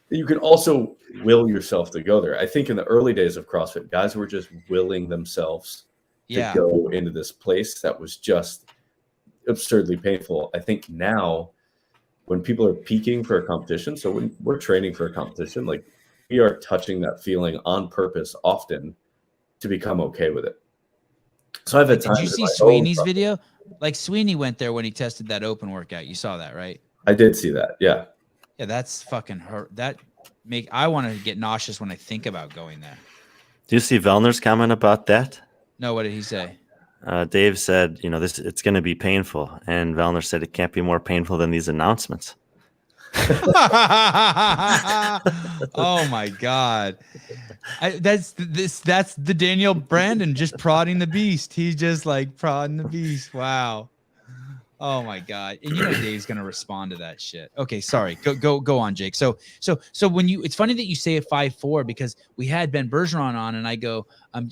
You can also will yourself to go there. I think in the early days of CrossFit, guys were just willing themselves to go into this place that was just absurdly painful. I think now when people are peaking for a competition, so when we're training for a competition, like, we are touching that feeling on purpose often to become okay with it. So I've had times. Did you see Sweeney's video? Like, Sweeney went there when he tested that open workout. You saw that, right? I did see that. Yeah. Yeah, that's fucking hurt. I want to get nauseous when I think about going there. Do you see Vellner's comment about that? No, what did he say? Dave said, it's going to be painful. And Vellner said it can't be more painful than these announcements. Oh my God. That's the Daniel Brandon just prodding the beast. He's just like prodding the beast. Wow. Oh my God. And Dave's going to respond to that shit. Okay. Sorry. Go on, Jake. So when it's funny that you say a 5'4", because we had Ben Bergeron on and I go,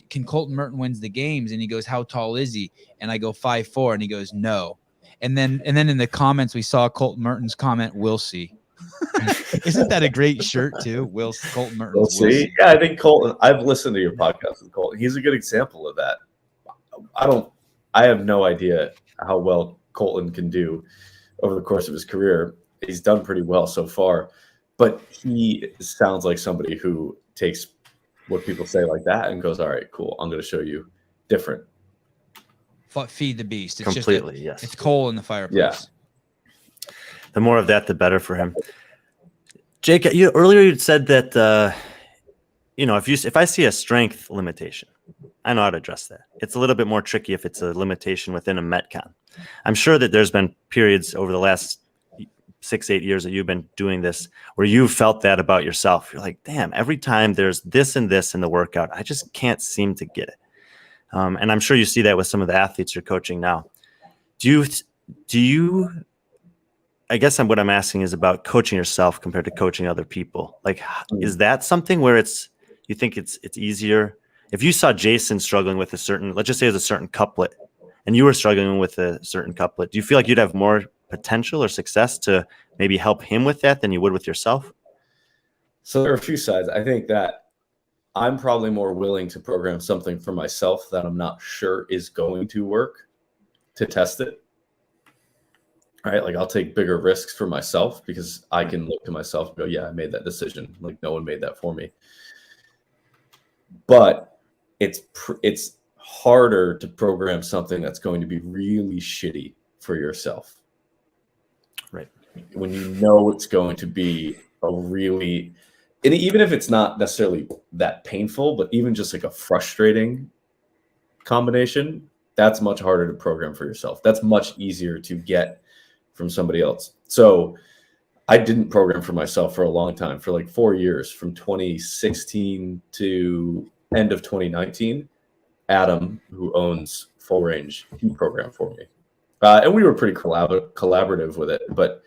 can Colton Merton wins the games? And he goes, how tall is he? And I go 5'4", and he goes, no. And then in the comments, we saw Colton Merton's comment, we'll see. Isn't that a great shirt too? Colton Merton. We'll see. Yeah. I think Colton, I've listened to your podcast with Colton. He's a good example of that. I have no idea how well Colton can do over the course of his career. He's done pretty well so far, but he sounds like somebody who takes what people say like that and goes, all right, cool, I'm going to show you different. Feed the beast. It's completely, yes. It's coal in the fireplace. Yeah. The more of that, the better for him. Jake, earlier you said that, if I see a strength limitation, I know how to address that. It's a little bit more tricky if it's a limitation within a Metcon. I'm sure that there's been periods over the last 6-8 years that you've been doing this where you've felt that about yourself. You're like, damn, every time there's this and this in the workout, I just can't seem to get it. And I'm sure you see that with some of the athletes you're coaching now. Do you, I guess what I'm asking is about coaching yourself compared to coaching other people. Like, is that something where you think it's easier? If you saw Jason struggling with let's just say there's a certain couplet and you were struggling with a certain couplet, do you feel like you'd have more potential or success to maybe help him with that than you would with yourself? So there are a few sides. I think that I'm probably more willing to program something for myself that I'm not sure is going to work to test it. Right? Like, I'll take bigger risks for myself because I can look to myself and go, yeah, I made that decision. Like, no one made that for me. But it's harder to program something that's going to be really shitty for yourself. Right. When you know it's going to be and even if it's not necessarily that painful, but even just like a frustrating combination, that's much harder to program for yourself. That's much easier to get from somebody else. So I didn't program for myself for a long time, for like 4 years, from 2016 to end of 2019. Adam, who owns Full Range, he programmed for me. And we were pretty collaborative with it. But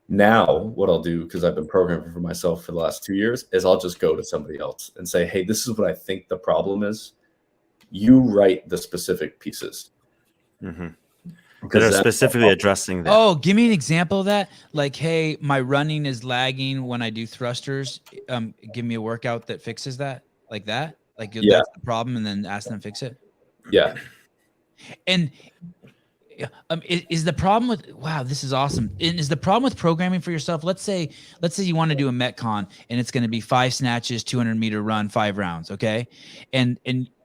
now what I'll do, because I've been programming for myself for the last 2 years, is I'll just go to somebody else and say, hey, this is what I think the problem is. You write the specific pieces. Mm-hmm. That are specifically addressing that. Oh, give me an example of that. Like, hey, my running is lagging when I do thrusters. Give me a workout that fixes that. Like that. Like, that's the problem, and then ask them to fix it. Yeah. And Is the problem with, wow, this is awesome. And is the problem with programming for yourself? Let's say you want to do a Metcon and it's going to be 5 snatches, 200-meter run, 5 rounds. Okay. And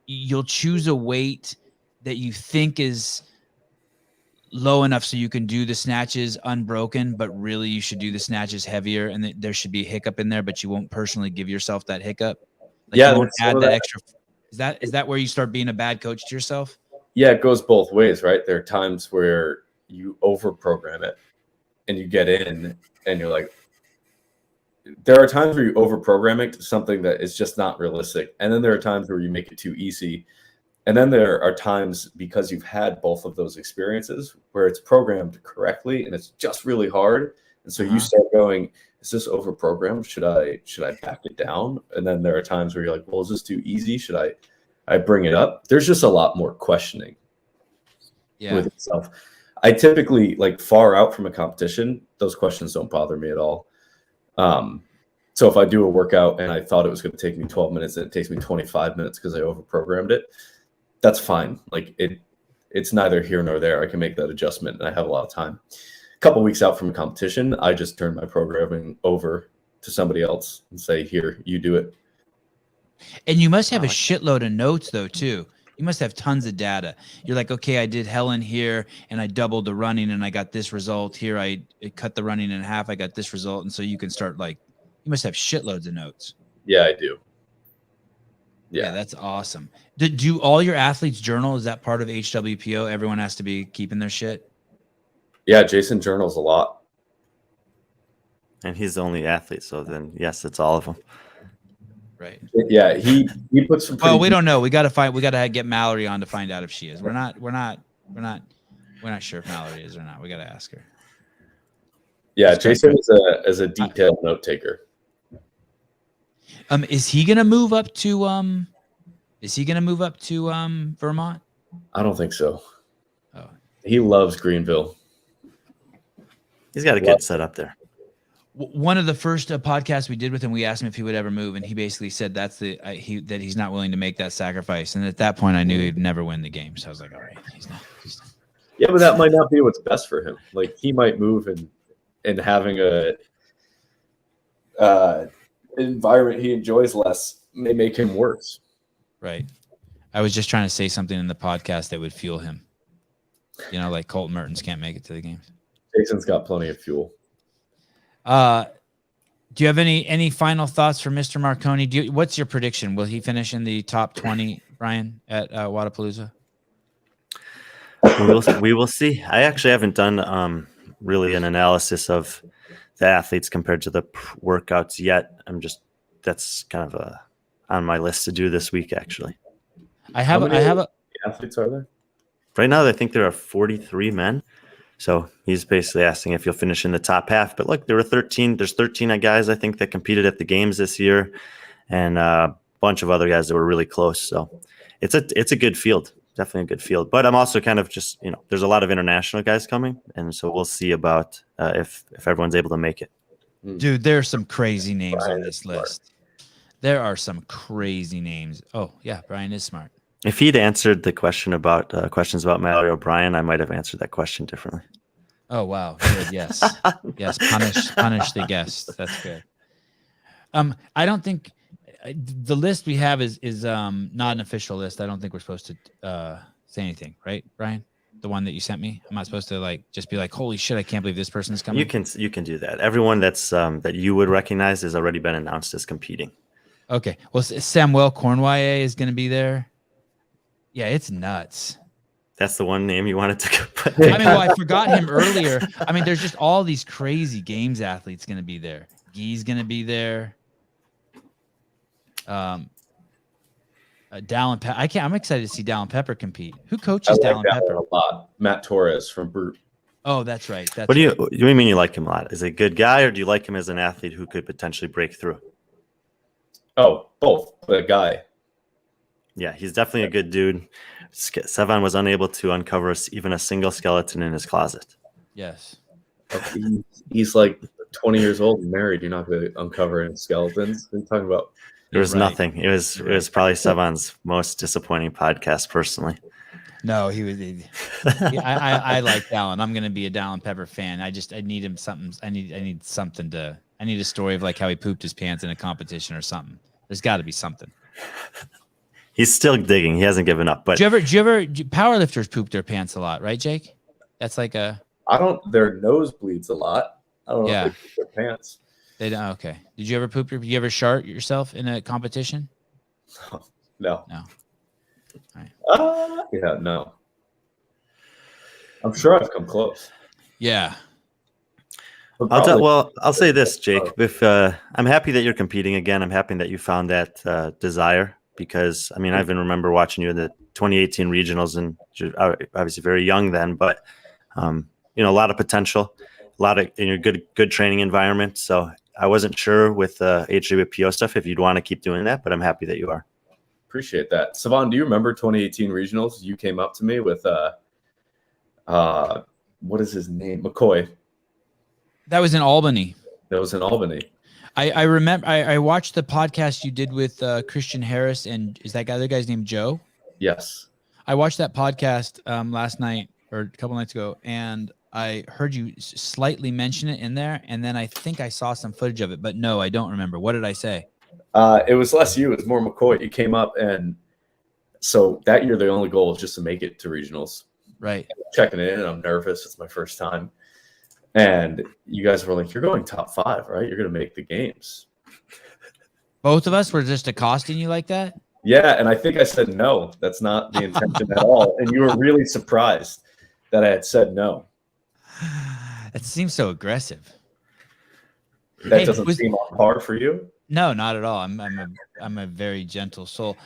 you'll choose a weight that you think is low enough so you can do the snatches unbroken, but really you should do the snatches heavier, and there should be a hiccup in there, but you won't personally give yourself that hiccup. Like, yeah, you won't add that extra. Is that where you start being a bad coach to yourself? Yeah, it goes both ways, right? There are times where you overprogram it and you get in and you're like, there are times where you overprogram it to something that is just not realistic. And then there are times where you make it too easy. And then there are times, because you've had both of those experiences, where it's programmed correctly and it's just really hard. And so you start going, is this overprogrammed? Should I back it down? And then there are times where you're like, well, is this too easy? Should I bring it up? There's just a lot more questioning with itself. I typically, like, far out from a competition, those questions don't bother me at all. So if I do a workout and I thought it was going to take me 12 minutes and it takes me 25 minutes because I overprogrammed it, that's fine. Like, it's neither here nor there. I can make that adjustment and I have a lot of time. A couple weeks out from a competition, I just turn my programming over to somebody else and say, here, you do it. And you must have a shitload of notes though, too. You must have tons of data. You're like, okay, I did Helen here and I doubled the running and I got this result here. I cut the running in half. I got this result. And so you can start, like, you must have shitloads of notes. Yeah, I do. Yeah, that's awesome. Do all your athletes journal? Is that part of HWPO? Everyone has to be keeping their shit? Yeah, Jason journals a lot. And he's the only athlete, so then yes, it's all of them. Right. Yeah, he puts some. Well, we don't know. We got to get Mallory on to find out if she is. We're not sure if Mallory is or not. We got to ask her. Yeah, Jason is a detailed note taker. Is he gonna move up to Vermont? I don't think so. Oh. He loves Greenville. He's got a good setup there. One of the first podcasts we did with him, we asked him if he would ever move, and he basically said that he's not willing to make that sacrifice. And at that point, I knew he'd never win the game. So I was like, all right, he's not. Yeah, but that might not be what's best for him. Like, he might move and having a environment he enjoys less may make him worse. Right. I was just trying to say something in the podcast that would fuel him. You know, like Colton Mertens can't make it to the games. Jason's got plenty of fuel. Do you have any final thoughts for Mr. Marconi? What's your prediction? Will he finish in the top 20, Brian, at Wodapalooza? We will see. I actually haven't done really an analysis of the athletes compared to the workouts yet. That's kind of on my list to do this week, actually. How many athletes are there? Right now, I think there are 43 men. So he's basically asking if you'll finish in the top half. But look, there's 13 guys, I think, that competed at the games this year, and a bunch of other guys that were really close. So it's a good field, definitely a good field. But I'm also kind of just, there's a lot of international guys coming, and so we'll see about if everyone's able to make it. Dude, there are some crazy names on this list. There are some crazy names. Oh yeah, Brian is smart. If he'd answered the question about questions about Mallory O'Brien, I might have answered that question differently. Oh wow, good. Yes, yes. Punish the guest. That's good. I don't think the list we have is not an official list. I don't think we're supposed to say anything, right, Brian? The one that you sent me. I'm not supposed to just be like, holy shit, I can't believe this person's coming. You can do that. Everyone that's that you would recognize has already been announced as competing. Okay. Well, Samuel Cornway is going to be there. Yeah, it's nuts. That's the one name you wanted to put. I mean, I forgot him earlier. I mean, there's just all these crazy games athletes going to be there. Guy's going to be there. Dallin Pepper. I'm excited to see Dallin Pepper compete. Who coaches Dallin Pepper? A lot. Matt Torres from Brute. Oh, that's right. What do you mean you like him a lot? Is he a good guy, or do you like him as an athlete who could potentially break through? Oh, both. The guy. Yeah, he's definitely a good dude. Sevan was unable to uncover even a single skeleton in his closet. Yes. He's like 20 years old and married. You're not going to uncover any skeletons. What are you talking about? There was nothing. It was probably Sevan's most disappointing podcast, personally. No, Yeah, I like Dallin. I'm gonna be a Dallin Pepper fan. I need him something. I need something to. I need a story of like how he pooped his pants in a competition or something. There's got to be something. He's still digging. He hasn't given up. But do you ever powerlifters poop their pants a lot, right, Jake? That's like a. I don't. Their nose bleeds a lot. I don't know Yeah. if they poop their pants. They don't. Okay. Did you ever poop you ever shart yourself in a competition? No. No. All right. Yeah, no. I'm sure I've come close. Yeah. I'll say this, Jake. If I'm happy that you're competing again. I'm happy that you found that desire, because I mean, I even remember watching you in the 2018 regionals, and you're obviously very young then, but you know, a lot of potential, a lot of in your good training environment. So I wasn't sure with HWPO stuff if you'd want to keep doing that, but I'm happy that you are. Appreciate that. Savon, do you remember 2018 regionals? You came up to me with what is his name? McCoy. That was in Albany. That was in Albany. I remember I watched the podcast you did with Christian Harris, and is that other guy's name Joe? Yes. I watched that podcast last night or a couple nights ago, and I heard you slightly mention it in there, and then I think I saw some footage of it, but no, I don't remember. What did I say? It was less you. It was more McCoy. You came up, and so that year the only goal was just to make it to regionals. Right. Checking in, and I'm nervous. It's my first time. And you guys were like, you're going top 5, right? You're going to make the games. Both of us were just accosting you like that? Yeah, and I think I said no. That's not the intention at all. And you were really surprised that I had said no. That seems so aggressive. That doesn't seem on par for you? No, not at all. I'm a very gentle soul.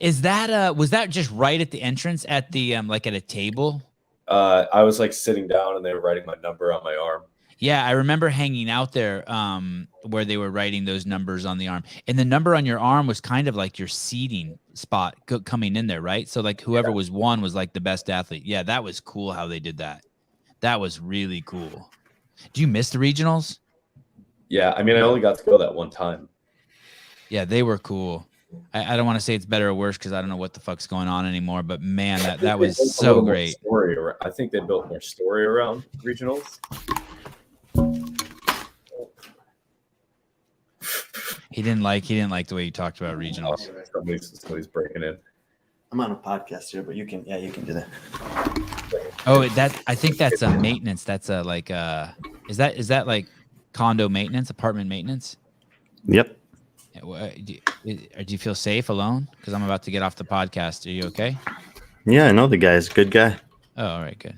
Is that was that just right at the entrance at the like at a table? I was like sitting down and they were writing my number on my arm. Yeah, I remember hanging out there where they were writing those numbers on the arm. And the number on your arm was kind of like your seating spot coming in there, right? So like whoever was one was like the best athlete. Yeah, that was cool how they did that. That was really cool. Do you miss the regionals? Yeah, I mean, I only got to go that one time. Yeah, they were cool. I don't want to say it's better or worse because I don't know what the fuck's going on anymore. But man, that was so great. I think they built more story around regionals. He didn't like the way you talked about regionals. Somebody's breaking in. I'm on a podcast here, but you can do that. Oh, I think that's a maintenance. That's a like is that like condo maintenance, apartment maintenance? Yep. Do you feel safe alone? Because I'm about to get off the podcast. Are you okay? Yeah, I know the guy. He's a good guy. Oh, all right, good.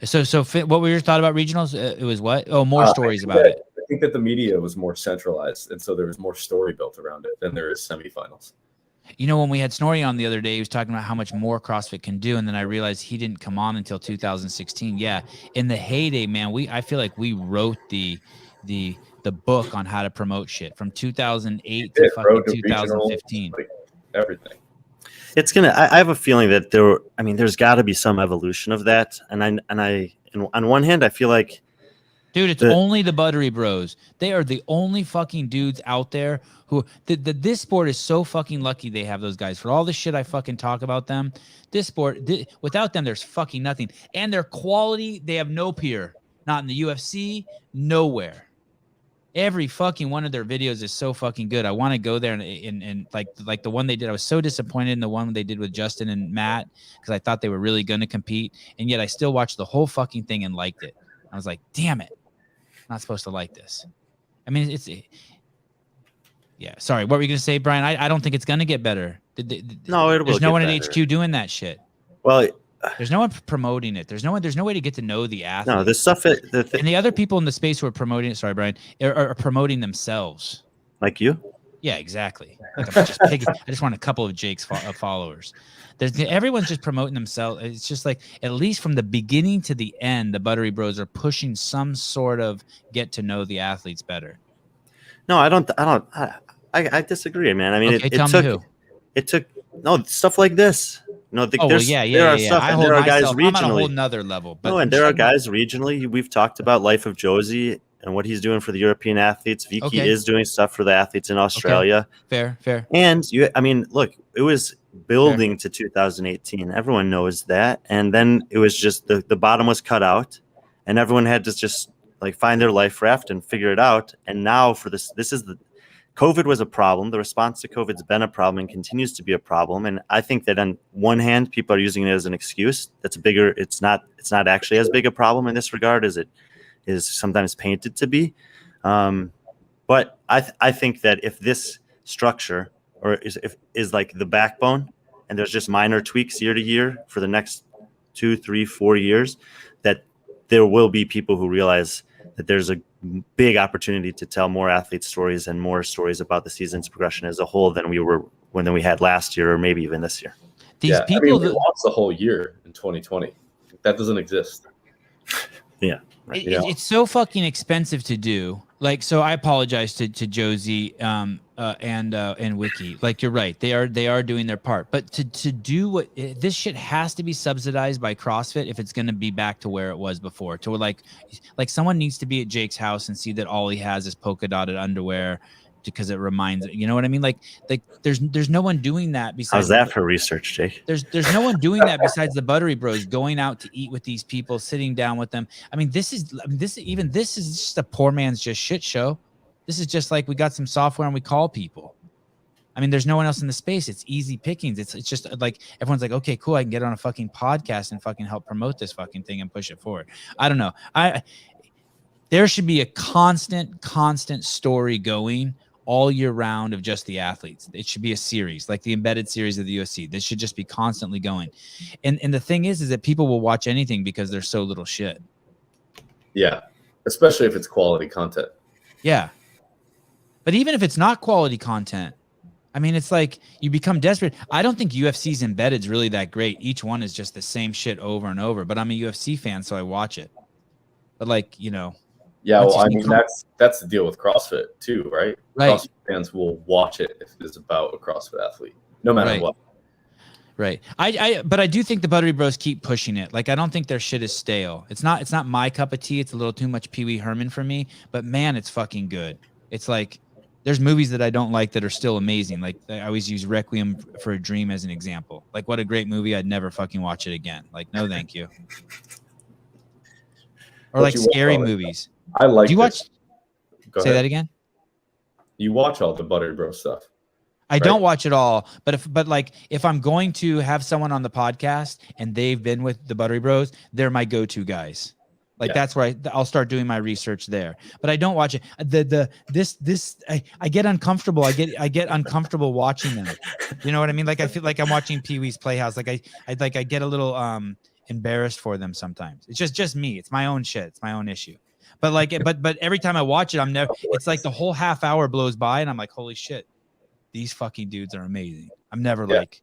So what were your thoughts about regionals? It was what? Oh, more stories about it. I think that the media was more centralized, and so there was more story built around it than there is semifinals. You know, when we had Snorri on the other day, he was talking about how much more CrossFit can do, and then I realized he didn't come on until 2016. Yeah, in the heyday, man, I feel like we wrote the book on how to promote shit from 2008 to fucking 2015. Like everything. It's I have a feeling that there's got to be some evolution of that, and on one hand, I feel like, dude, it's only the Buttery Bros. They are the only fucking dudes out there who this sport is so fucking lucky they have those guys. For all the shit I fucking talk about them, this sport without them, there's fucking nothing. And their quality, they have no peer. Not in the UFC, nowhere. Every fucking one of their videos is so fucking good. I want to go there and like the one they did. I was so disappointed in the one they did with Justin and Matt because I thought they were really going to compete, and yet I still watched the whole fucking thing and liked it. I was like, damn it, I'm not supposed to like this. I mean, yeah. Sorry, what were you going to say, Brian? I don't think it's going to get better. No, it will. There's no one better. at HQ doing that shit. Well. There's no one promoting it. There's no way to get to know the athlete. No, this stuff. And the other people in the space who are promoting it, sorry, Brian, are promoting themselves. Like you? Yeah, exactly. Like I just want a couple of Jake's followers. Everyone's just promoting themselves. It's just like, at least from the beginning to the end, the Buttery Bros are pushing some sort of get to know the athletes better. No, I disagree, man. I mean, okay, it took stuff like this. No, there are stuff, and there are guys regionally. I'm on a whole nother level. But there are guys regionally. We've talked about Life of Josie and what he's doing for the European athletes. Vicky is doing stuff for the athletes in Australia. Okay. Fair. And look, it was building to 2018. Everyone knows that. And then it was just the bottom was cut out, and everyone had to just like find their life raft and figure it out. And now for this is the COVID was a problem. The response to COVID's been a problem and continues to be a problem. And I think that on one hand, people are using it as an excuse. It's not actually as big a problem in this regard as it is sometimes painted to be. But I think that if this structure is like the backbone, and there's just minor tweaks year to year for the next 2, 3, 4 years, that there will be people who realize that there's a big opportunity to tell more athlete stories and more stories about the season's progression as a whole than we had last year, or maybe even this year. These people we lost the whole year in 2020. That doesn't exist. Yeah. Right. It's so fucking expensive to do. Like, so I apologize to Josie and Wiki. Like, you're right. They are doing their part. But to do what this shit has to be subsidized by CrossFit if it's going to be back to where it was before. To like someone needs to be at Jake's house and see that all he has is polka dotted underwear, because it reminds, you know what I mean? Like there's no one doing that besides. How's that for research, Jake? There's no one doing that besides the Buttery Bros, going out to eat with these people, sitting down with them. I mean, this is just a poor man's just shit show. This is just like we got some software and we call people. I mean, there's no one else in the space. It's easy pickings. It's just like everyone's like, okay, cool, I can get on a fucking podcast and fucking help promote this fucking thing and push it forward. I don't know. There should be a constant story going all year round of just the athletes. It should be a series, like the embedded series of the UFC. This should just be constantly going. And the thing is that people will watch anything because there's so little shit. Yeah. Especially if it's quality content. Yeah. But even if it's not quality content, I mean, it's like you become desperate. I don't think UFC's embedded is really that great. Each one is just the same shit over and over, but I'm a UFC fan, so I watch it. But like, you know, yeah, well, I mean, that's the deal with CrossFit too, right? Right. CrossFit fans will watch it if it's about a CrossFit athlete, no matter what. Right. But I do think the Buttery Bros keep pushing it. Like, I don't think their shit is stale. It's not my cup of tea. It's a little too much Pee Wee Herman for me. But man, it's fucking good. It's like there's movies that I don't like that are still amazing. Like, I always use Requiem for a Dream as an example. Like, what a great movie. I'd never fucking watch it again. Like, no, thank you. Or like scary movies. I like. Do you watch? Say that again. You watch all the Buttery Bros stuff. I don't watch it all, but if I'm going to have someone on the podcast and they've been with the Buttery Bros, they're my go-to guys. Like that's where I'll start doing my research there. But I don't watch it. I get uncomfortable. I get uncomfortable watching them. You know what I mean? Like I feel like I'm watching Pee Wee's Playhouse. Like I get a little embarrassed for them sometimes. It's just me. It's my own shit. It's my own issue. But like, but every time I watch it, it's like the whole half hour blows by and I'm like, holy shit, these fucking dudes are amazing. I'm never like,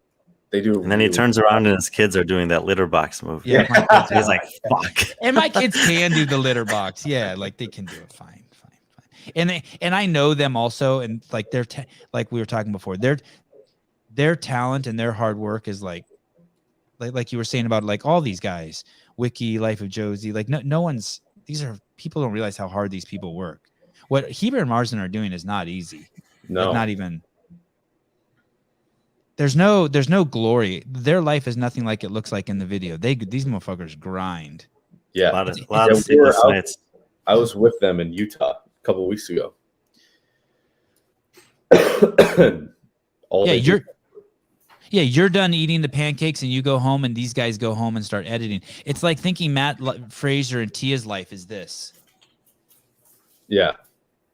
they do. And then he turns around and his kids are doing that litter box move. Yeah. He's like, fuck. And my kids can do the litter box. Yeah. Like they can do it. Fine. And I know them also. And like like we were talking before, their talent and their hard work is like you were saying about like all these guys, Wiki, Life of Josie, like no one's, people don't realize how hard these people work. What Heber and Marsden are doing is not easy. No, like not even. There's no glory. Their life is nothing like it looks like in the video. These motherfuckers grind. A Yeah, lot of sleepless nights. I was with them in Utah a couple of weeks ago. You're done eating the pancakes and you go home and these guys go home and start editing. It's like thinking Matt Fraser and Tia's life is this. Yeah.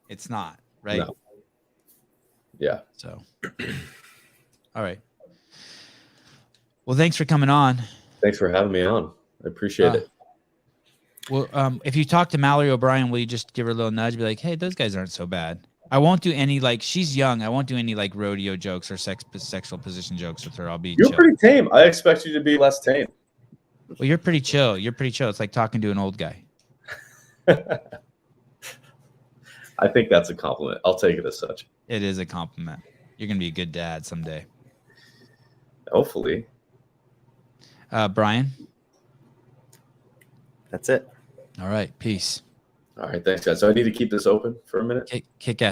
It's not, right? No. Yeah. So, all right. Well, thanks for coming on. Thanks for having me on. I appreciate it. Well, if you talk to Mallory O'Brien, will you just give her a little nudge? Be like, hey, those guys aren't so bad. I won't do any, like, she's young. I won't do any, like, rodeo jokes or sexual position jokes with her. I'll be You're chill. pretty tame. I expect you to be less tame. Well, you're pretty chill. It's like talking to an old guy. I think that's a compliment. I'll take it as such. It is a compliment. You're going to be a good dad someday. Hopefully. Brian? That's it. All right. Peace. All right. Thanks, guys. So I need to keep this open for a minute. Kick ass.